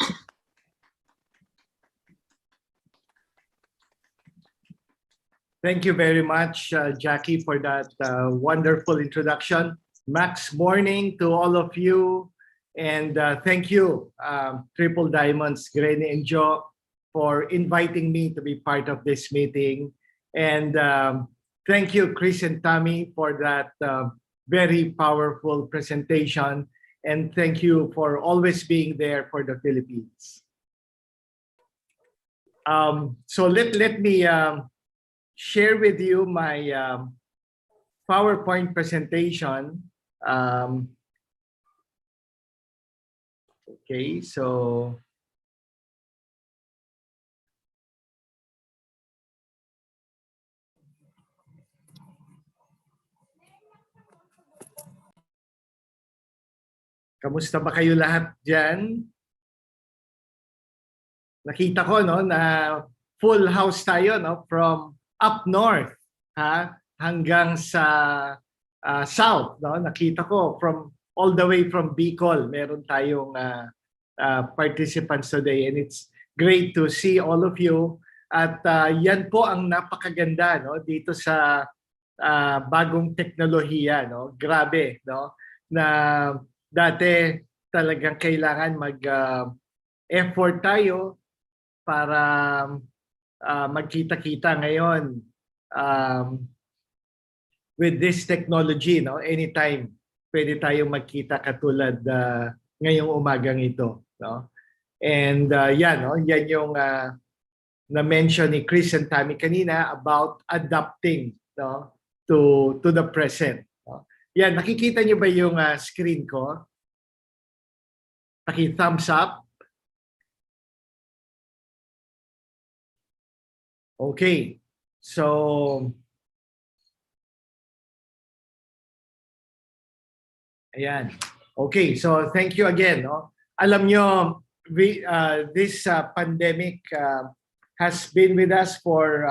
Thank you very much, Jackie, for that wonderful introduction. Max morning to all of you. And thank you, Triple Diamonds, Granny and Joe, for inviting me to be part of this meeting. And thank you, Chris and Tammy, for that very powerful presentation. And thank you for always being there for the Philippines. So let me share with you my PowerPoint presentation. Okay, so kamusta ba kayo lahat dyan? Nakita ko no na full house tayo no from up north hanggang sa south no. Nakita ko from all the way from Bicol, meron tayong participants today, and it's great to see all of you. At yan po ang napakaganda no dito sa bagong teknolohiya no. Grabe no na dati talagang kailangan mag-effort tayo para magkita-kita. Ngayon with this technology no, anytime pwede tayong magkita katulad ngayong umagang ito no. And yan no, yan yung na-mention ni Chris and Tammy kanina about adapting no to the present no? Yan, nakikita niyo ba yung screen ko? Paki-thumbs up. Okay. So ayan. Okay, so thank you again no. Alam nyo, this pandemic has been with us for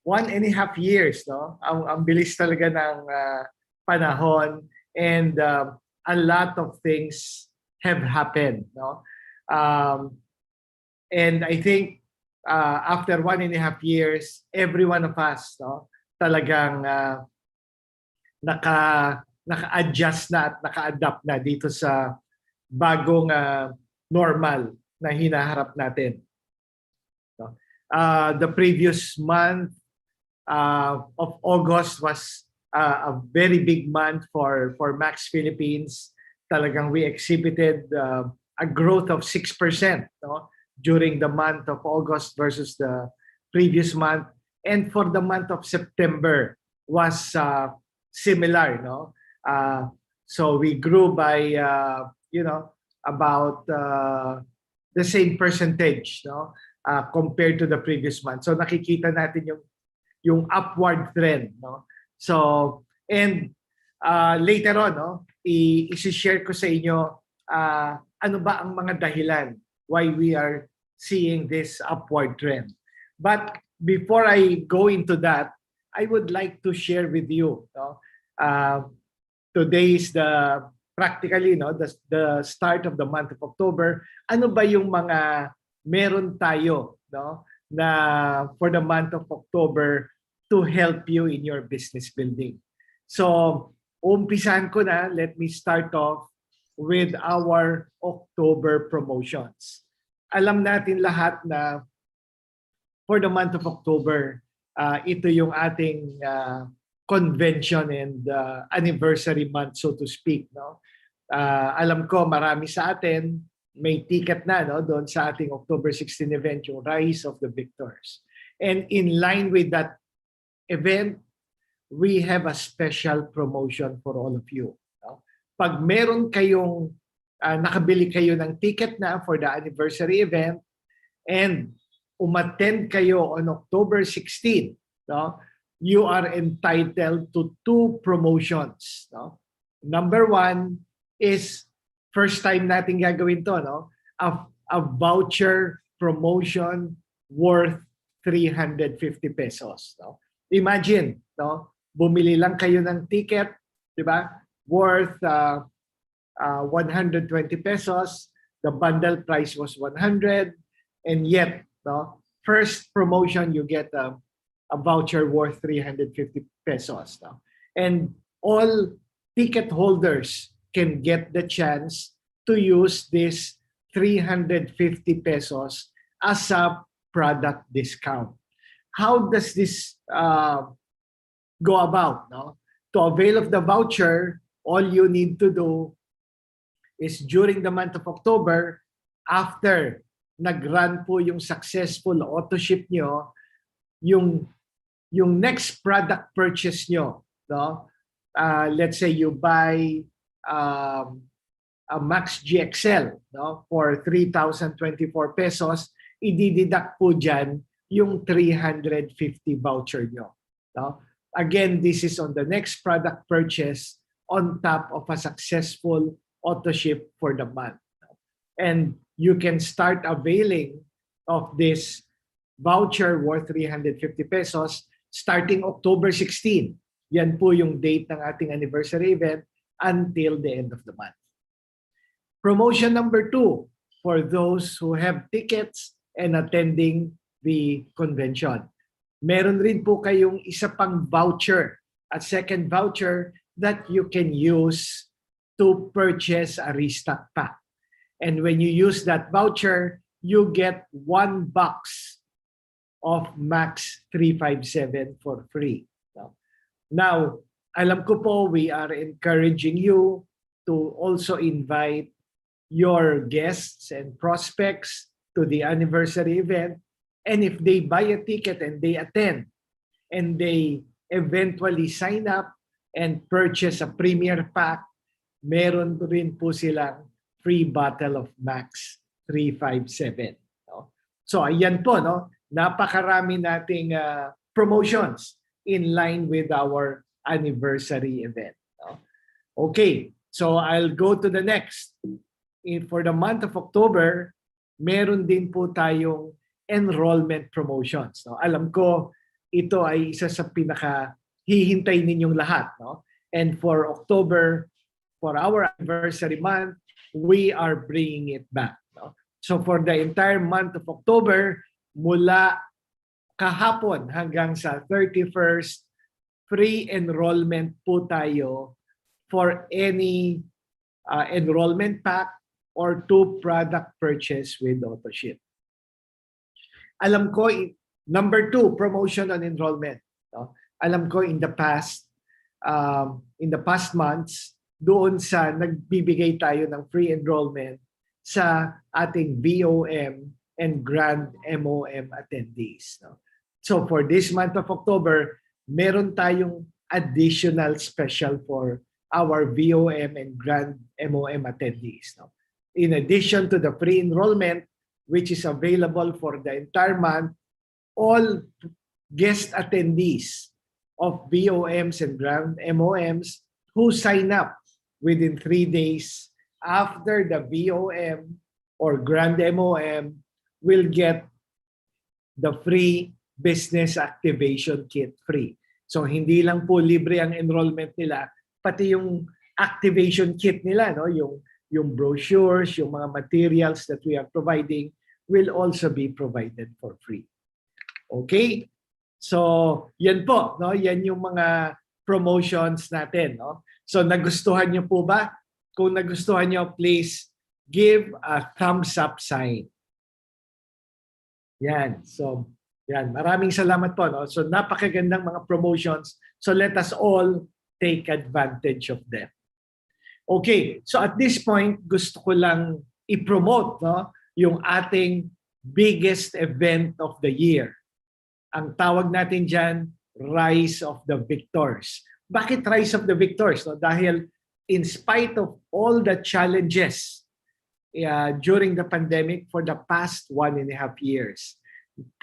1.5 years no. Ang bilis talaga ng panahon, and a lot of things have happened no. And I think after 1.5 years, every one of us no talagang naka-adjust na at naka-adapt na dito sa bagong normal na hinaharap natin no. The previous month of August was a very big month for Max Philippines. Talagang we exhibited a growth of 6% no, during the month of August versus the previous month. And for the month of September was similar. No? So we grew by, about the same percentage no? Compared to the previous month. So nakikita natin yung upward trend. No? So, and later on, no, i-share ko sa inyo ano ba ang mga dahilan why we are seeing this upward trend. But before I go into that, I would like to share with you. No, today is practically no, the start of the month of October. Ano ba yung mga meron tayo no, na for the month of October to help you in your business building. So, umpisahan ko na. Let me start off with our October promotions. Alam natin lahat na for the month of October, ito yung ating convention and anniversary month, so to speak. No? Alam ko marami sa atin may ticket na no, doon sa ating October 16 event, yung Rise of the Victors. And in line with that event, we have a special promotion for all of you. No? Pag meron kayong nakabili kayo ng ticket na for the anniversary event and umattend kayo on October 16, no? You are entitled to 2 promotions. No? Number 1 is first time natin gagawin to, no? A voucher promotion worth 350 pesos. No? Imagine, no? Bumili lang kayo ng ticket, di ba? Worth 120 pesos. The bundle price was 100, and yet, no, first promotion you get a voucher worth 350 pesos. No? And all ticket holders can get the chance to use this 350 pesos as a product discount. How does this go about? No? To avail of the voucher, all you need to do is during the month of October, after nag-run po yung successful auto ship nyo, yung next product purchase nyo, no? Let's say you buy a Max GXL, no, for 3,024 pesos, i-deduct po dyan yung 350 voucher nyo. No? Again, this is on the next product purchase on top of a successful auto ship for the month. And you can start availing of this voucher worth 350 pesos starting October 16. Yan po yung date ng ating anniversary event until the end of the month. Promotion number 2 for those who have tickets and attending the convention. Meron rin po kayong isa pang voucher, a second voucher that you can use to purchase a restock pack. And when you use that voucher, you get 1 box of Max 357 for free. Now, alam ko po we are encouraging you to also invite your guests and prospects to the anniversary event. And if they buy a ticket and they attend and they eventually sign up and purchase a premier pack, meron rin po silang free bottle of Max 357. No? So ayan po, no? Napakarami nating promotions in line with our anniversary event. No? Okay, so I'll go to the next. For the month of October, meron din po tayong enrollment promotions. No? Alam ko, ito ay isa sa pinaka-hihintay ninyong lahat. No? And for October, for our anniversary month, we are bringing it back. No? So for the entire month of October, mula kahapon hanggang sa 31st, free enrollment po tayo for any enrollment pack or 2 product purchase with AutoShip. Alam ko, number 2, promotion on enrollment. No? Alam ko in the past months, doon sa nagbibigay tayo ng free enrollment sa ating VOM and Grand MOM attendees. No? So for this month of October, meron tayong additional special for our VOM and Grand MOM attendees. No? In addition to the free enrollment, which is available for the entire month, all guest attendees of VOMs and Grand MOMs who sign up within 3 days after the VOM or Grand MOM will get the free business activation kit free. So hindi lang po libre ang enrollment nila, pati yung activation kit nila, no? Yung brochures, yung mga materials that we are providing will also be provided for free. Okay? So, yan po, no? Yan yung mga promotions natin, no? So, nagustuhan niyo po ba? Kung nagustuhan niyo, please give a thumbs up sign. Yan. So, yan. Maraming salamat po, no? So, napakagandang mga promotions. So, let us all take advantage of them. Okay. So, at this point, gusto ko lang i-promote, no, yung ating biggest event of the year. Ang tawag natin dyan, Rise of the Victors. Bakit Rise of the Victors? No? Dahil in spite of all the challenges during the pandemic for the past 1.5 years,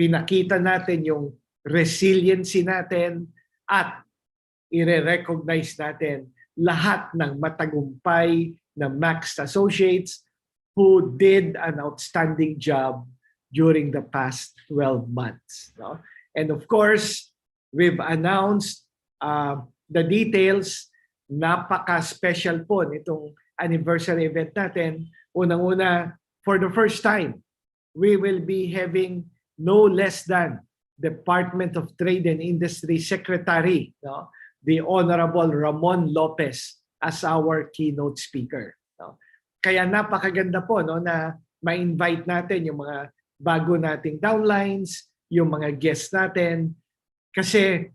pinakita natin yung resiliency natin at i-recognize natin lahat ng matagumpay na Max Associates who did an outstanding job during the past 12 months. No? And of course, we've announced the details. Napaka-special po nitong anniversary event natin. Unang-una, for the first time, we will be having no less than Department of Trade and Industry Secretary, no? the Honorable Ramon Lopez as our keynote speaker. No? Kaya napakaganda po no, na ma-invite natin yung mga bago nating downlines, yung mga guests natin. Kasi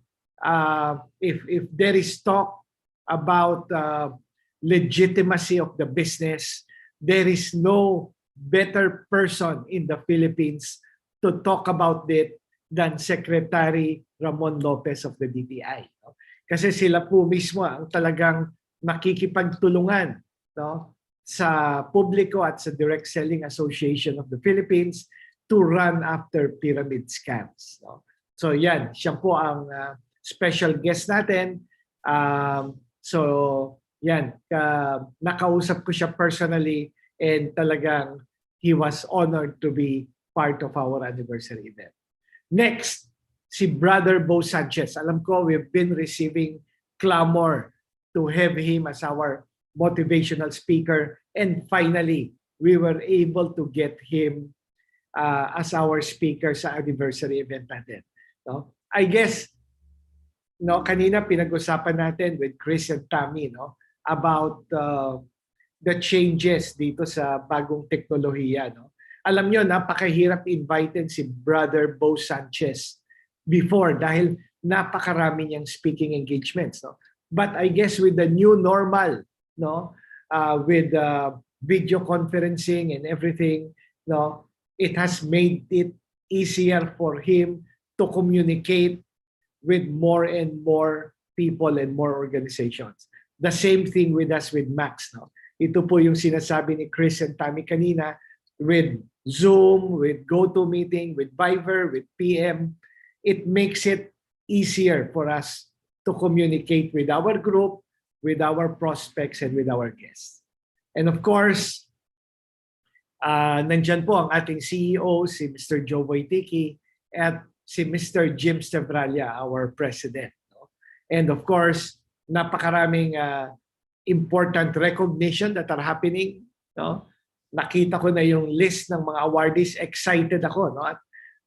if there is talk about legitimacy of the business, there is no better person in the Philippines to talk about it than Secretary Ramon Lopez of the DTI. No? Kasi sila po mismo ang talagang makikipagtulungan no, sa publiko at sa Direct Selling Association of the Philippines to run after pyramid scams. No? So yan, siya po ang special guest natin. So yan, nakausap ko siya personally and talagang he was honored to be part of our anniversary event. Next, si Brother Bo Sanchez. Alam ko we've been receiving clamor to have him as our motivational speaker, and finally, we were able to get him as our speaker sa anniversary event natin. No? I guess, no, kanina pinag-usapan natin with Chris and Tammy no, about the changes dito sa bagong teknolohiya. No? Alam nyo, napakahirap invitein si Brother Bo Sanchez before dahil napakarami niyang speaking engagements. No? But I guess with the new normal, no, with video conferencing and everything, no, it has made it easier for him to communicate with more and more people and more organizations. The same thing with us with Max. No? Ito po yung sinasabi ni Chris and Tammy kanina with Zoom, with GoToMeeting, with Viber, with PM. It makes it easier for us to communicate with our group, with our prospects, and with our guests. And of course, nandyan po ang ating CEO, si Mr. Joe Wojtyki, at si Mr. Jim Stebralla, our president. No? And of course, napakaraming important recognition that are happening. No? Nakita ko na yung list ng mga awardees. Excited ako. No? At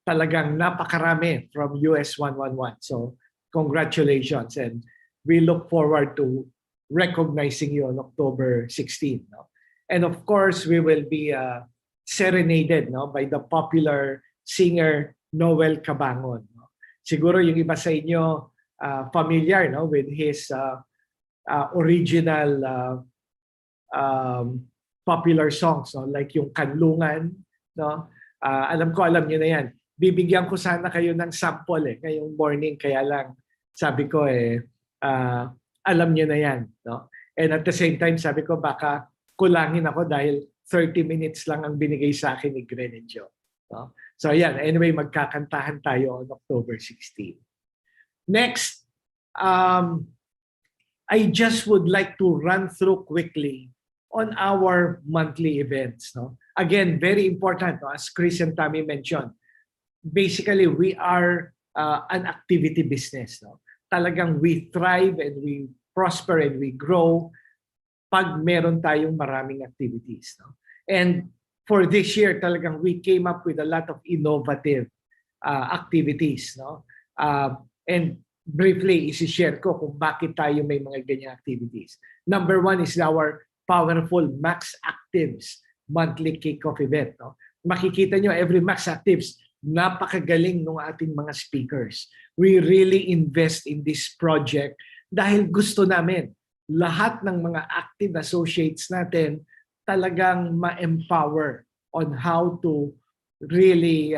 talagang napakarami from US 111. So, congratulations. And we look forward to recognizing you on October 16. No? And of course, we will be serenaded no, by the popular singer Noel Cabangon. No? Siguro yung iba sa inyo familiar no, with his original popular songs, no? Like yung Kanlungan. No? Alam niyo na yan. Bibigyan ko sana kayo ng sample ngayong morning, kaya lang sabi ko alam niyo na yan. No? And at the same time, sabi ko baka kulangin ako dahil 30 minutes lang ang binigay sa akin ni Gren and Joe. No? So yan, anyway, magkakantahan tayo on October 16. Next, I just would like to run through quickly on our monthly events. No? Again, very important, no? As Chris and Tammy mentioned. Basically, we are an activity business. No? Talagang we thrive and we prosper and we grow pag meron tayong maraming activities. No? And for this year, talagang we came up with a lot of innovative activities. No? And briefly, isi-share ko kung bakit tayo may mga ganyang activities. Number one is our powerful Max Actives monthly kickoff event. No? Makikita nyo, every Max Actives, napakagaling ng ating mga speakers. We really invest in this project dahil gusto namin lahat ng mga active associates natin talagang ma-empower on how to really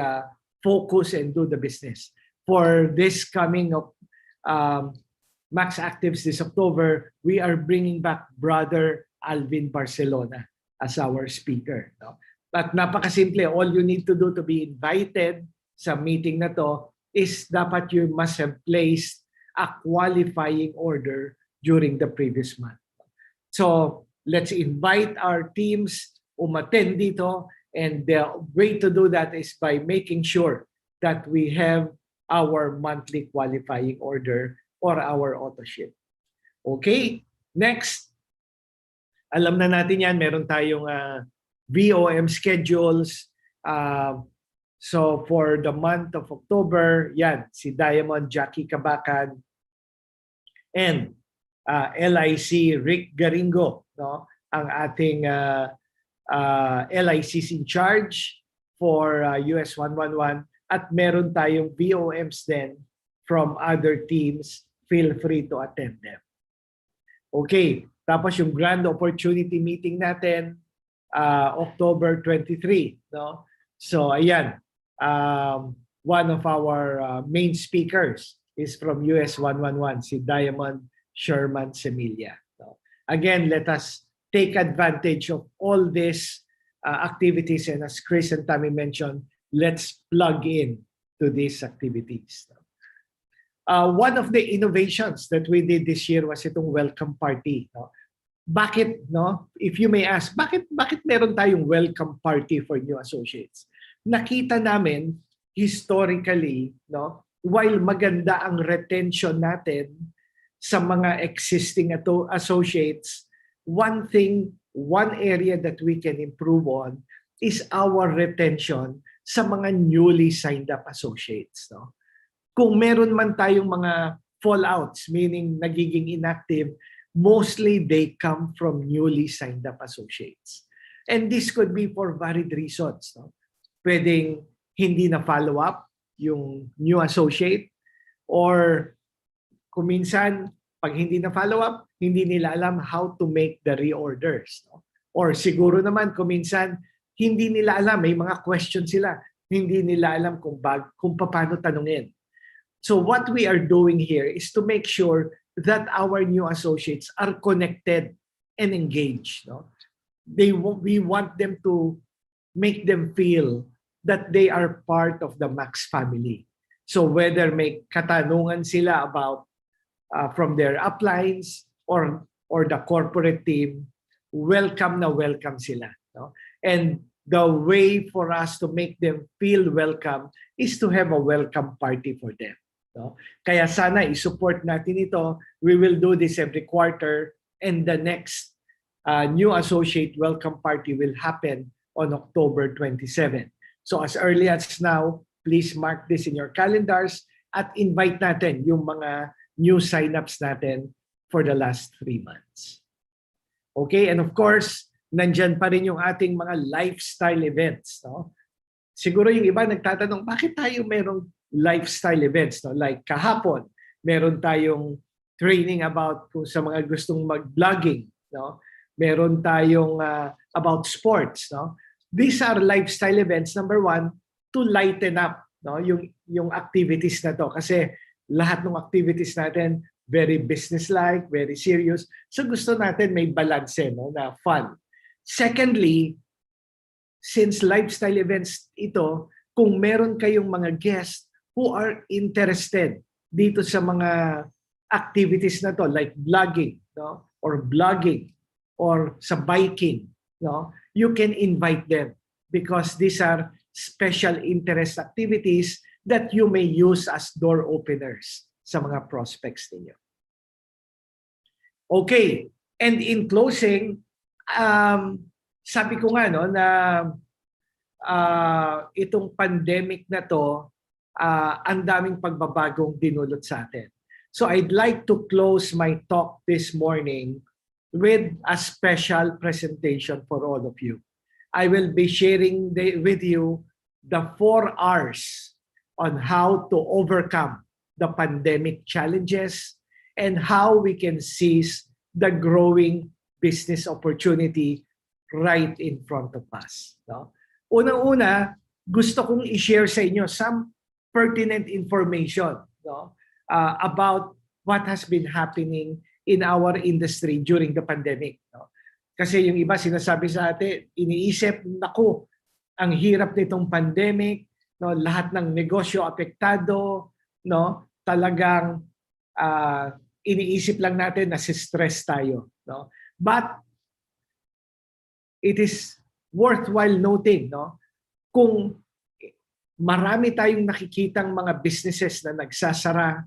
focus and do the business. For this coming of Max Actives this October, we are bringing back Brother Alvin Barcelona as our speaker. No? But napakasimple, all you need to do to be invited sa meeting na to is dapat you must have placed a qualifying order during the previous month. So let's invite our teams umattend dito And the way to do that is by making sure that we have our monthly qualifying order or our auto ship. Okay, next. Alam na natin yan, meron tayong VOM schedules. So for the month of October, yan, si Diamond, Jackie Kabakan, and LIC Rick Garingo, no? Ang ating LICs in charge for US 111, at meron tayong VOMs din from other teams. Feel free to attend them. Okay, tapos yung grand opportunity meeting natin, October 23, no? So ayan, one of our main speakers is from US 111, si Diamond Sherman Semilla. So, again, let us take advantage of all these activities, and as Chris and Tammy mentioned, let's plug in to these activities. One of the innovations that we did this year was itong welcome party. No? Bakit, no? If you may ask, bakit meron tayong welcome party for new associates? Nakita namin historically, no, while maganda ang retention natin sa mga existing associates, one area that we can improve on is our retention sa mga newly signed up associates, no? Kung meron man tayong mga fallouts, meaning nagiging inactive, mostly they come from newly signed up associates. And this could be for varied reasons. No? Pwedeng hindi na follow up yung new associate, or kung minsan, pag hindi na follow up, hindi nila alam how to make the reorders. No? Or siguro naman, kung minsan, hindi nila alam, may mga questions sila, hindi nila alam kung paano tanungin. So what we are doing here is to make sure that our new associates are connected and engaged. No? We want them to make them feel that they are part of the Max family. So whether may katanungan sila about from their uplines or the corporate team, welcome na welcome sila. No? And the way for us to make them feel welcome is to have a welcome party for them. No? Kaya sana i-support natin ito. We will do this every quarter, and the next new associate welcome party will happen on October 27. So as early as now, please mark this in your calendars at invite natin yung mga new signups natin for the last 3 months. Okay, and of course, nandyan pa rin yung ating mga lifestyle events. No? Siguro yung iba nagtatanong, bakit tayo merong lifestyle events? No? Like kahapon, meron tayong training about kung sa mga gustong mag-vlogging. No? Meron tayong about sports. No? These are lifestyle events, number one, to lighten up, no? yung activities na to. Kasi lahat ng activities natin, very business-like, very serious. So gusto natin may balance, no? Na fun. Secondly, since lifestyle events ito, kung meron kayong mga guests who are interested dito sa mga activities na to, like vlogging, no? Or blogging, or sa biking, no? You can invite them because these are special interest activities that you may use as door openers sa mga prospects ninyo. Okay, and in closing, sabi ko nga, no, na itong pandemic na to, ang daming pagbabagong dinulot sa atin. So I'd like to close my talk this morning with a special presentation for all of you. I will be sharing with you the 4 R's on how to overcome the pandemic challenges and how we can seize the growing business opportunity right in front of us. No? Unang-una, gusto kong i-share sa inyo some pertinent information, no? About what has been happening in our industry during the pandemic. No? Kasi yung iba sinasabi sa atin, iniisip, naku, ang hirap nitong pandemic, no? Lahat ng negosyo apektado, no? Talagang iniisip lang natin na stress tayo. No? But it is worthwhile noting, no? Kung marami tayong nakikitang mga businesses na nagsasara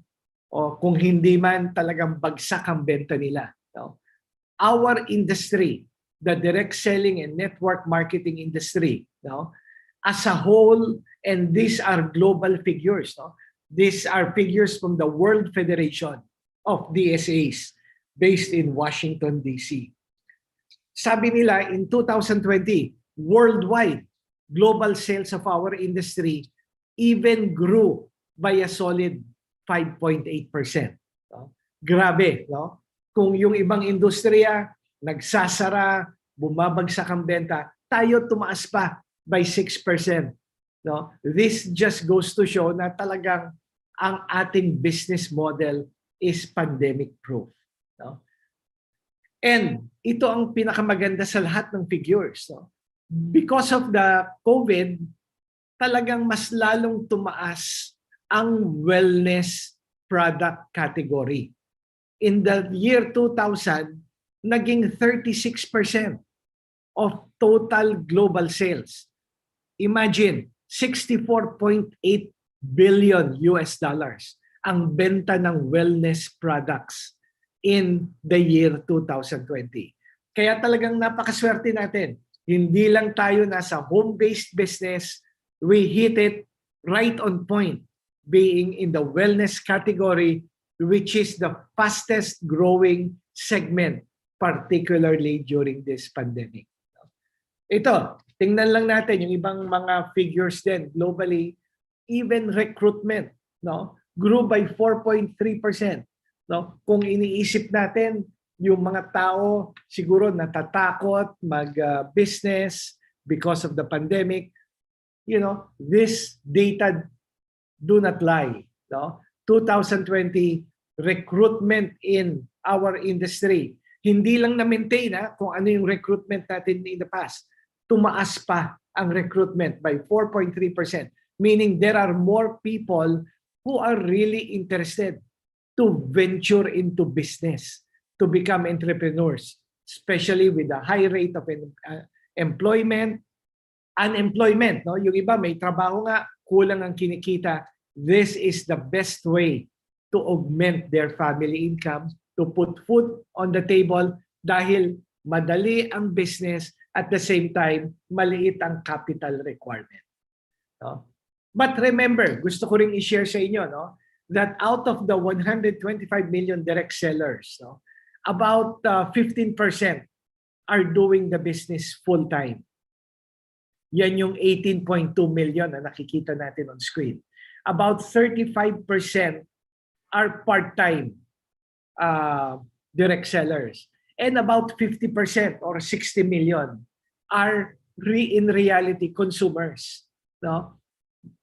o kung hindi man talagang bagsak ang benta nila, no? Our industry, the direct selling and network marketing industry, no? As a whole, and these are global figures, no? These are figures from the World Federation of DSAs based in Washington, D.C. Sabi nila in 2020, worldwide, global sales of our industry even grew by a solid 5.8%. No? Grabe, no? Kung yung ibang industriya nagsasara, bumabagsak ang benta, tayo tumaas pa by 6%. No? This just goes to show na talagang ang ating business model is pandemic proof. No? And ito ang pinakamaganda sa lahat ng figures. No? Because of the COVID, talagang mas lalong tumaas ang wellness product category. In the year 2000, naging 36% of total global sales. Imagine, 64.8 billion US dollars ang benta ng wellness products in the year 2020. Kaya talagang napakaswerte natin. Hindi lang tayo nasa home-based business, we hit it right on point, being in the wellness category, which is the fastest growing segment, particularly during this pandemic. Ito, tingnan lang natin yung ibang mga figures din globally. Even recruitment, no, grew by 4.3%. No? Kung iniisip natin, yung mga tao siguro natatakot mag-business because of the pandemic, you know, this data do not lie. No? 2020, recruitment in our industry, hindi lang na-maintain kung ano yung recruitment natin in the past. Tumaas pa ang recruitment by 4.3%, meaning there are more people who are really interested to venture into business, to become entrepreneurs, especially with the high rate of unemployment. No? Yung iba may trabaho nga, kulang ang kinikita. This is the best way to augment their family income, to put food on the table dahil madali ang business at the same time, maliit ang capital requirement. No? But remember, gusto ko ring i-share sa inyo, no, that out of the 125 million direct sellers, no, about 15% are doing the business full-time. Yan yung 18.2 million na nakikita natin on screen. About 35% are part-time direct sellers. And about 50% or 60 million are in reality consumers. No?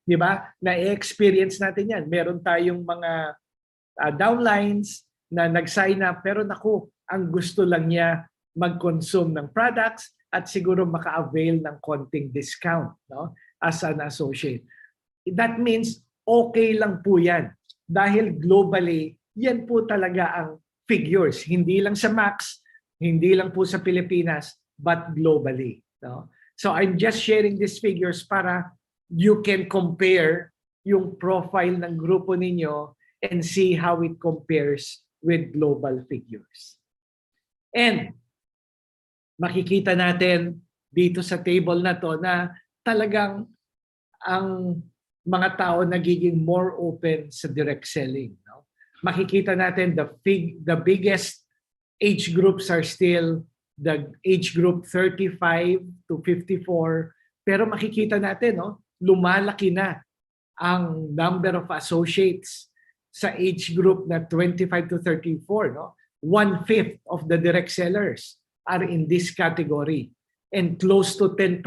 Di ba? Na-experience natin yan. Meron tayong mga downlines na nag-sign up pero naku, ang gusto lang niya mag-consume ng products at siguro maka-avail ng konting discount, no? As an associate. That means okay lang po yan. Dahil globally, yan po talaga ang figures. Hindi lang sa Max, hindi lang po sa Pilipinas, but globally. No? So I'm just sharing these figures para you can compare yung profile ng grupo ninyo and see how it compares with global figures. And makikita natin dito sa table na to na talagang ang mga tao nagiging more open sa direct selling. No? Makikita natin the biggest age groups are still the age group 35 to 54. Pero makikita natin, no, lumalaki na ang number of associates sa age group na 25 to 34. No? 1/5 of the direct sellers are in this category and close to 10%,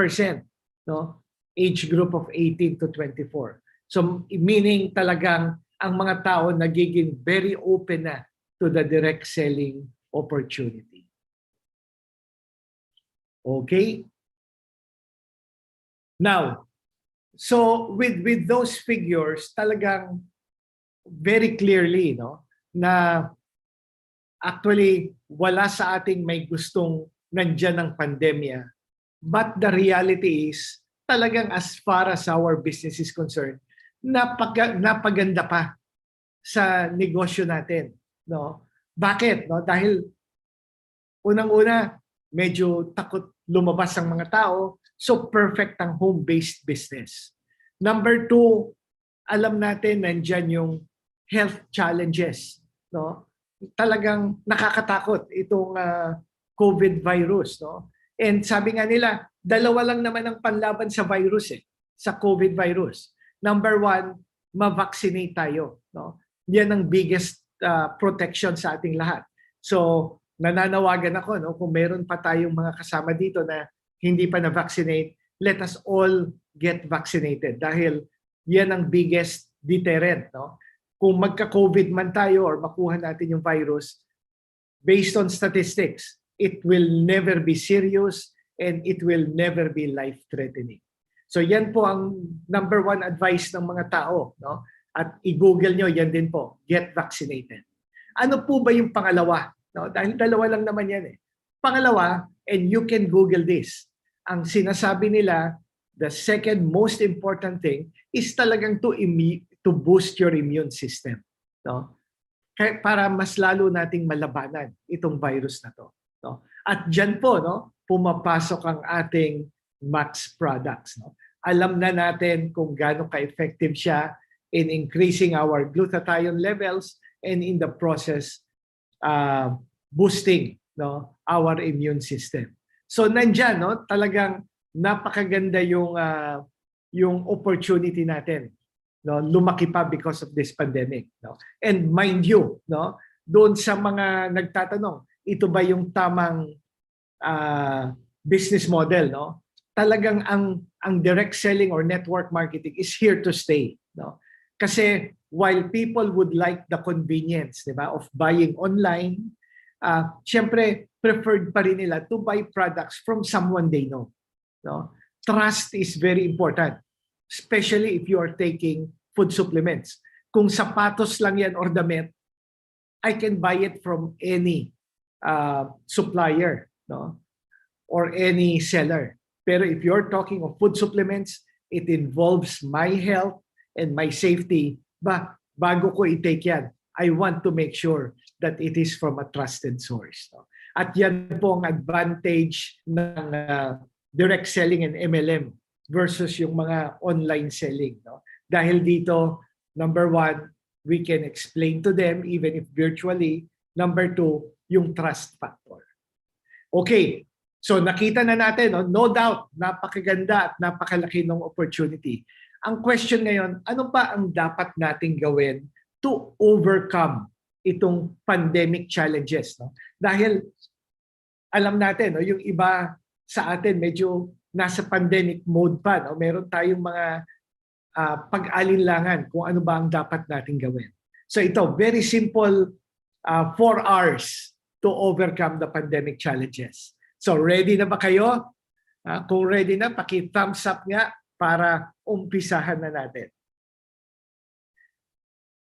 no, age group of 18 to 24. So meaning talagang ang mga tao nagiging very open na to the direct selling opportunity. Okay? Now, so with those figures, talagang very clearly, no, na actually wala sa ating may gustong nandyan ng pandemya But the reality is, talagang as far as our business is concerned, napaganda pa sa negosyo natin. No? Bakit? No? Dahil unang-una, medyo takot lumabas ang mga tao, so perfect ang home-based business. Number two, alam natin nandyan yung health challenges. No? Talagang nakakatakot itong COVID virus. No? And sabi nga nila, dalawa lang naman ang panlaban sa virus sa COVID virus. Number one, ma-vaccinate tayo. No? Yan ang biggest protection sa ating lahat. So, nananawagan ako, no, kung meron pa tayong mga kasama dito na hindi pa na-vaccinate, let us all get vaccinated dahil yan ang biggest deterrent. No? Kung magka-COVID man tayo or makuha natin yung virus, based on statistics, it will never be serious and it will never be life-threatening. So yan po ang number one advice ng mga tao. No? At i-google nyo, yan din po, get vaccinated. Ano po ba yung pangalawa? No? Dahil dalawa lang naman yan Pangalawa, and you can Google this, ang sinasabi nila, the second most important thing is talagang to boost your immune system. No? Para mas lalo nating malabanan itong virus na to. No? At dyan po, no, pumapasok ang ating Max products. No? Alam na natin kung gaano ka-effective siya in increasing our glutathione levels and in the process, boosting, no, our immune system. So nandyan, no, talagang napakaganda yung opportunity natin, no, lumaki pa because of this pandemic, no. And mind you, no, doon sa mga nagtatanong, ito ba yung tamang business model, no? Talagang ang direct selling or network marketing is here to stay, no. Kasi while people would like the convenience, di ba, of buying online, syempre preferred pa rin nila to buy products from someone they know. No? Trust is very important, especially if you are taking food supplements. Kung sapatos lang yan or damit, I can buy it from any supplier, no? Or any seller. Pero if you're talking of food supplements, it involves my health and my safety. Bago ko i-take yan, I want to make sure that it is from a trusted source. No? At yan po ang advantage ng direct selling and MLM versus yung mga online selling. No? Dahil dito, number one, we can explain to them even if virtually. Number two, yung trust factor. Okay, so nakita na natin, no doubt, napakaganda at napakalaki ng opportunity. Ang question ngayon, ano ba ang dapat nating gawin to overcome itong pandemic challenges? No? Dahil alam natin, no, yung iba sa atin medyo nasa pandemic mode pa. No? Meron tayong mga pag-alinlangan kung ano ba ang dapat nating gawin. So ito, very simple 4 R's to overcome the pandemic challenges. So ready na ba kayo? Kung ready na, paki-thumbs up nga para umpisahan na natin.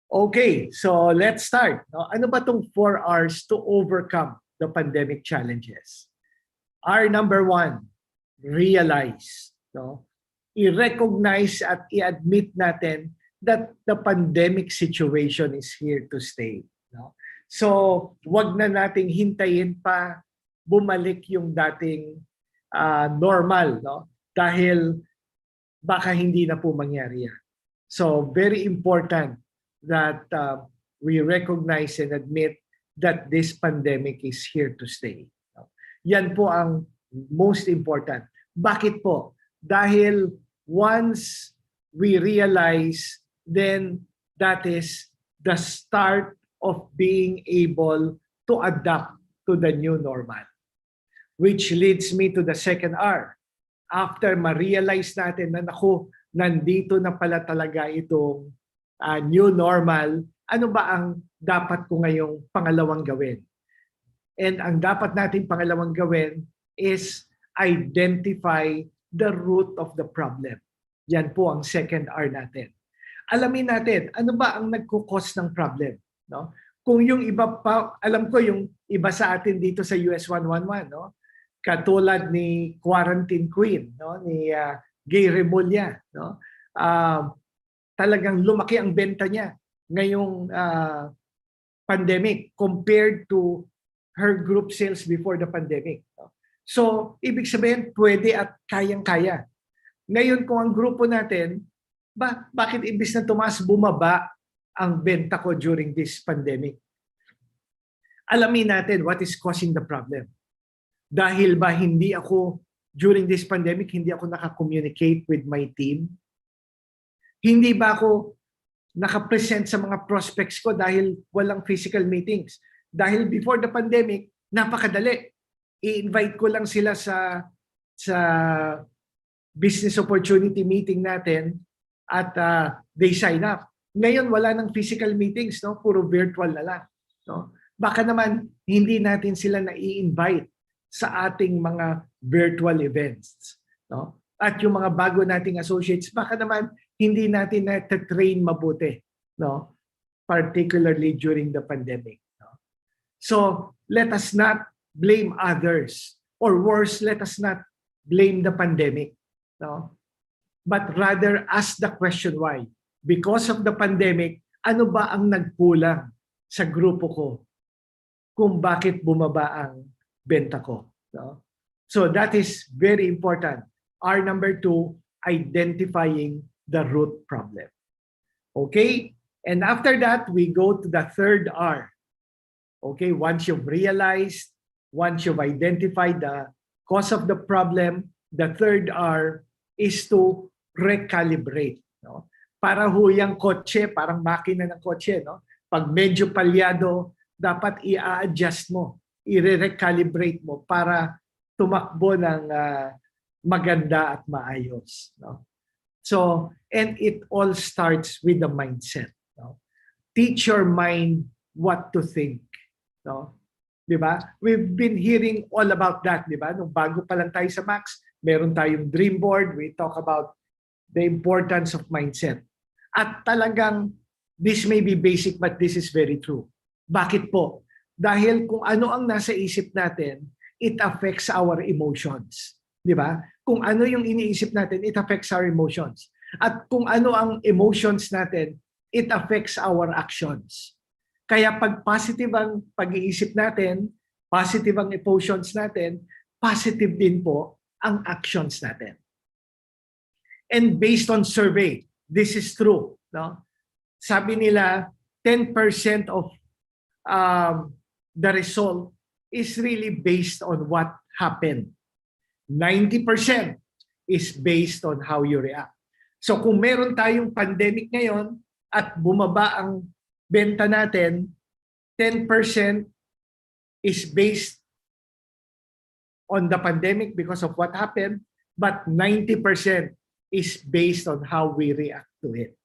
Okay, so let's start. No? Ano ba itong 4 R's to overcome the pandemic challenges? R number 1, realize. No? I-recognize at i-admit natin that the pandemic situation is here to stay. No? So, wag na nating hintayin pa bumalik yung dating normal. No? Dahil baka hindi na po mangyari yan. So, very important that we recognize and admit that this pandemic is here to stay. Yan po ang most important. Bakit po? Dahil once we realize, then that is the start of being able to adapt to the new normal. Which leads me to the second R. After ma-realize natin na naku, nandito na pala talaga itong new normal, ano ba ang dapat ko ngayong pangalawang gawin? And ang dapat natin pangalawang gawin is identify the root of the problem. Yan po ang second R natin. Alamin natin, ano ba ang nagkukos ng problem? No? Kung yung iba pa, alam ko yung iba sa atin dito sa US 111, no? katulad ni Quarantine Queen, no, ni Gay Remulla, no. Talagang lumaki ang benta niya ngayong pandemic compared to her group sales before the pandemic. No? So, ibig sabihin, pwede at kayang-kaya. Ngayon, kung ang grupo natin, bakit imbis na tumaas, bumaba ang benta ko during this pandemic? Alamin natin what is causing the problem. Dahil ba hindi ako, during this pandemic, hindi ako naka-communicate with my team? Hindi ba ako naka-present sa mga prospects ko dahil walang physical meetings? Dahil before the pandemic, napakadali. I-invite ko lang sila sa business opportunity meeting natin at they sign up. Ngayon, wala nang physical meetings, no? Puro virtual na lang. No? Baka naman, hindi natin sila na-i-invite sa ating mga virtual events. No? At yung mga bago nating associates, baka naman hindi natin na-train mabuti. No? Particularly during the pandemic. No? So, let us not blame others. Or worse, let us not blame the pandemic. No? But rather ask the question why. Because of the pandemic, ano ba ang nagkulang sa grupo ko kung bakit bumaba ang benta ko? No? So that is very important. R number 2, identifying the root problem. Okay? And after that, we go to the third R. Okay? Once you've realized, once you've identified the cause of the problem, the third R is to recalibrate. No? Para huyang kotse, parang makina ng kotse. No? Pag medyo palyado, dapat i-adjust mo, i-recalibrate mo para tumakbo ng maganda at maayos. No? So, and it all starts with the mindset. No? Teach your mind what to think. No? Diba? We've been hearing all about that, diba? Nung bago pa lang tayo sa Max, meron tayong dream board. We talk about the importance of mindset. At talagang, this may be basic, but this is very true. Bakit po? Dahil kung ano ang nasa isip natin, it affects our emotions. Di ba? Kung ano yung iniisip natin, it affects our emotions. At kung ano ang emotions natin, it affects our actions. Kaya pag positive ang pag-iisip natin, positive ang emotions natin, positive din po ang actions natin. And based on survey, this is true. No? Sabi nila, 10% of the result is really based on what happened. 90% is based on how you react. So kung meron tayong pandemic ngayon at bumaba ang benta natin, 10% is based on the pandemic because of what happened, but 90% is based on how we react to it.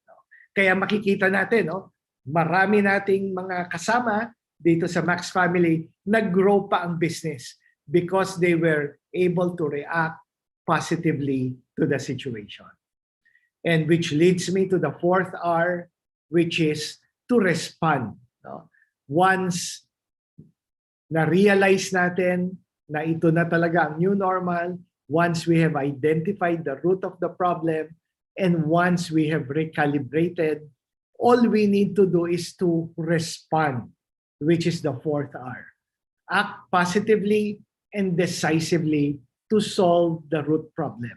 Kaya makikita natin, no, marami nating mga kasama dito sa Max Family, nag-grow pa ang business because they were able to react positively to the situation. And which leads me to the fourth R, which is to respond. No? Once na-realize natin na ito na talaga ang new normal, once we have identified the root of the problem, and once we have recalibrated, all we need to do is to respond, which is the fourth R. Act positively and decisively to solve the root problem.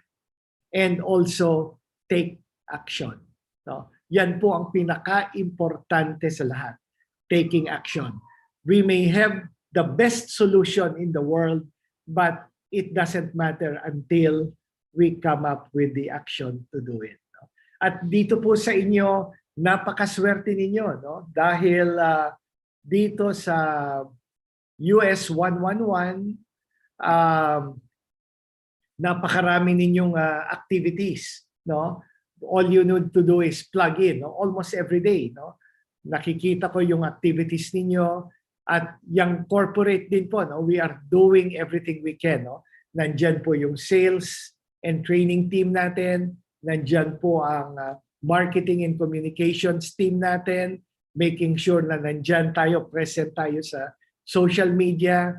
And also take action. No? Yan po ang pinaka-importante sa lahat. Taking action. We may have the best solution in the world, but it doesn't matter until we come up with the action to do it. No? At dito po sa inyo, napakaswerte ninyo, no? Dahil dito sa US 111, napakarami ninyong activities, no? All you need to do is plug in, no? Almost every day, no? Nakikita ko yung activities ninyo at yung corporate din po, no? We are doing everything we can, no? Nandyan po yung sales and training team natin, nandyan po ang marketing and communications team natin, making sure na nandyan tayo, present tayo sa social media.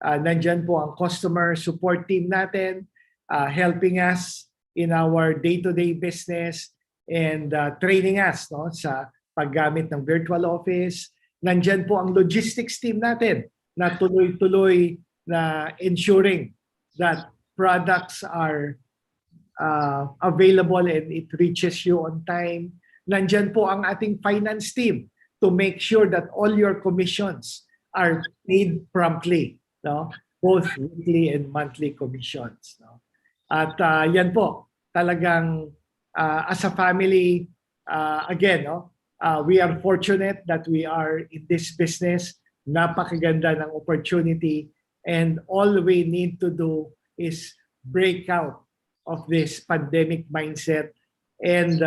Nandyan po ang customer support team natin, helping us in our day-to-day business and training us, no, sa paggamit ng virtual office. Nandyan po ang logistics team natin na tuloy-tuloy na ensuring that products are available and it reaches you on time. Nandyan po ang ating finance team to make sure that all your commissions are paid promptly, no? Both weekly and monthly commissions. No? At yan po, talagang as a family, again, no? We are fortunate that we are in this business. Napakaganda ng opportunity, and all we need to do is break out of this pandemic mindset and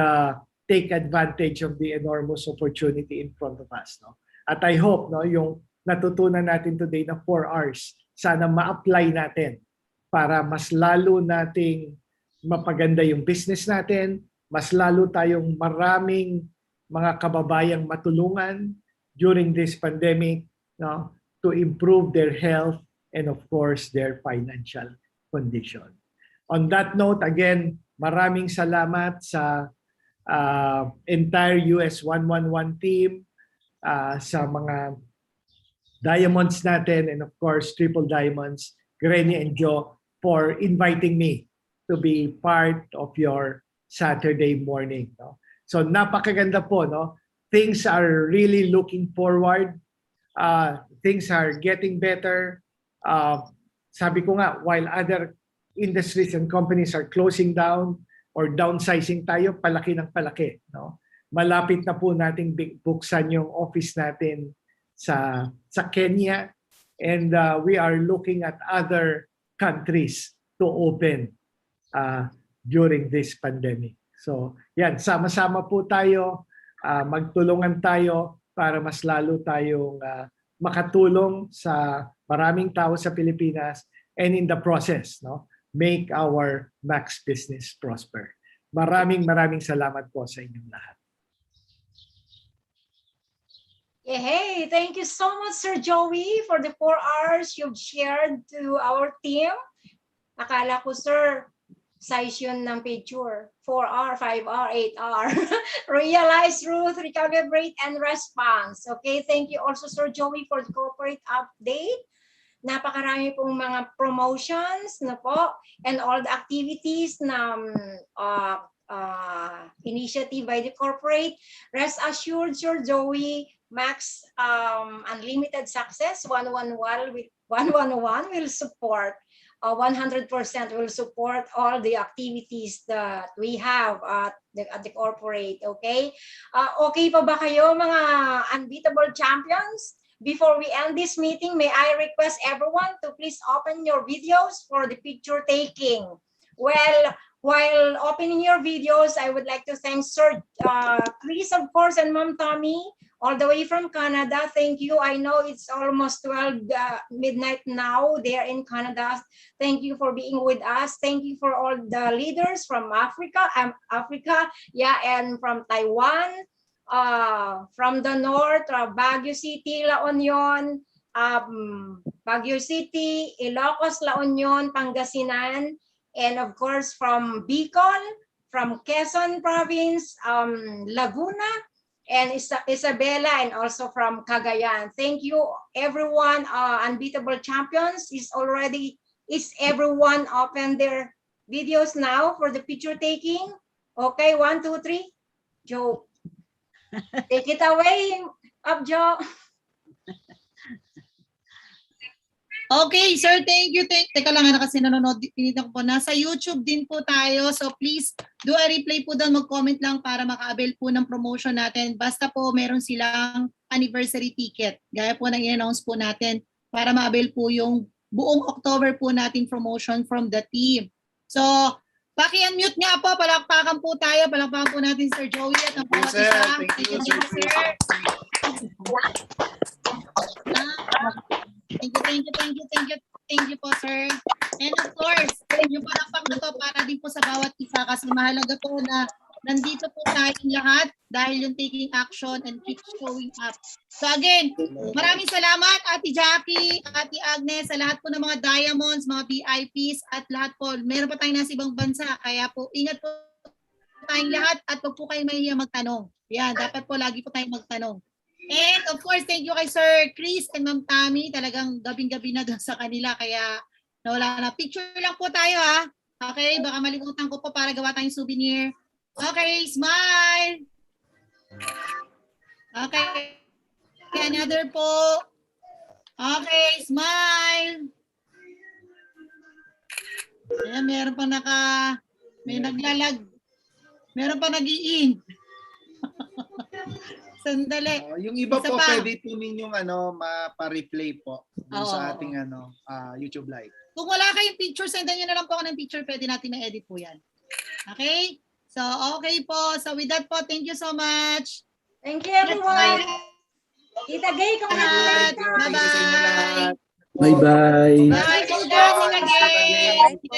take advantage of the enormous opportunity in front of us. No? At I hope, no, yung natutunan natin today na 4 hours, sana ma-apply natin para mas lalo nating mapaganda yung business natin, mas lalo tayong maraming mga kababayang matulungan during this pandemic, no, to improve their health and of course their financial condition. On that note, again, maraming salamat sa entire US 111 team, sa mga diamonds natin, and of course triple diamonds, Granny and Joe, for inviting me to be part of your Saturday morning. No? So napakaganda po, no? Things are really looking forward. Things are getting better. Sabi ko nga, while other industries and companies are closing down or downsizing tayo, palaki ng palaki. No? Malapit na po nating buksan yung office natin sa Kenya, and we are looking at other countries to open during this pandemic. So yan, sama-sama po tayo, magtulungan tayo para mas lalo tayong makatulong sa maraming tao sa Pilipinas, and in the process, no, make our Max business prosper. Maraming salamat po sa inyong lahat. Yeah, hey, thank you so much, Sir Joey, for the 4 hours you've shared to our team. Akala ko, sir, size yun ng picture. 4 hour, 5 hour, 8 hour. Realize, truth, recovery, and response. Okay, thank you also, Sir Joey, for the corporate update. Napakarami pong mga promotions na po, and all the activities na initiative by the corporate. Rest assured, Sir Joey, Max Unlimited Success 111 will support 100% will support all the activities that we have at the corporate. Okay, okay pa ba kayo, mga unbeatable champions? Before we end this meeting, may I request everyone to please open your videos for the picture taking. Well, while opening your videos, I would like to thank Sir Chris, of course, and Ma'am Tommy, all the way from Canada. Thank you. I know it's almost 12 midnight now. They are in Canada. Thank you for being with us. Thank you for all the leaders from Africa, yeah, and from Taiwan, from the north, Baguio City, La Union, Baguio City, Ilocos, La Union, Pangasinan, and of course from Bicol, from Quezon Province, Laguna, and Isabela, and also from Cagayan. Thank you, everyone. Unbeatable Champions is everyone open their videos now for the picture taking? Okay, 1, 2, 3. Joe, take it away, up Joe. Okay, sir, thank you. Teka lang, kasi nanonood, tinitin ko po. Nasa YouTube din po tayo. So please do a replay po doon. Mag-comment lang para maka-avail po ng promotion natin. Basta po meron silang anniversary ticket. Gaya po nang i-announce po natin para ma-avail po yung buong October po nating promotion from the team. So, paki-unmute nga po. Palakpakan po tayo. Palakpakan po natin Sir Joey at ang bawat isa. Thank you, sir. Thank you po, sir. And of course, yung palakpak na to para din po sa bawat isa kasi mahalaga po na nandito po tayong lahat dahil yung taking action and keep showing up. So again, maraming salamat Ate Jackie, Ate Agnes, sa lahat po ng mga diamonds, mga VIPs at lahat po. Meron pa tayong nasa ibang bansa, kaya po ingat po tayong lahat at huwag po kayong mahiya magtanong. Yan, dapat po lagi po tayong magtanong. And of course, thank you kay Sir Chris and Ma'am Tammy. Talagang gabing-gabi na doon sa kanila, kaya nawala na. Picture lang po tayo ha. Okay, baka malimutan ko po para gawa tayong souvenir. Okay, smile. Okay. Another po. Okay, smile. Ayan, meron pa may naglalag. Meron pa nag-i-in. Sandali. Yung iba Isa po pa. pwede po ninyong ma-replay po dun sa ating YouTube live. Kung wala kayong picture, sendan nyo na lang po ako ng picture. Pwede natin na-edit po yan. Okay? So, okay po. So, with that po, thank you so much. Thank you, everyone. Tita Gay, Bye-bye. Thank you sa inyo lahat. Bye-bye. Bye. Congrats again.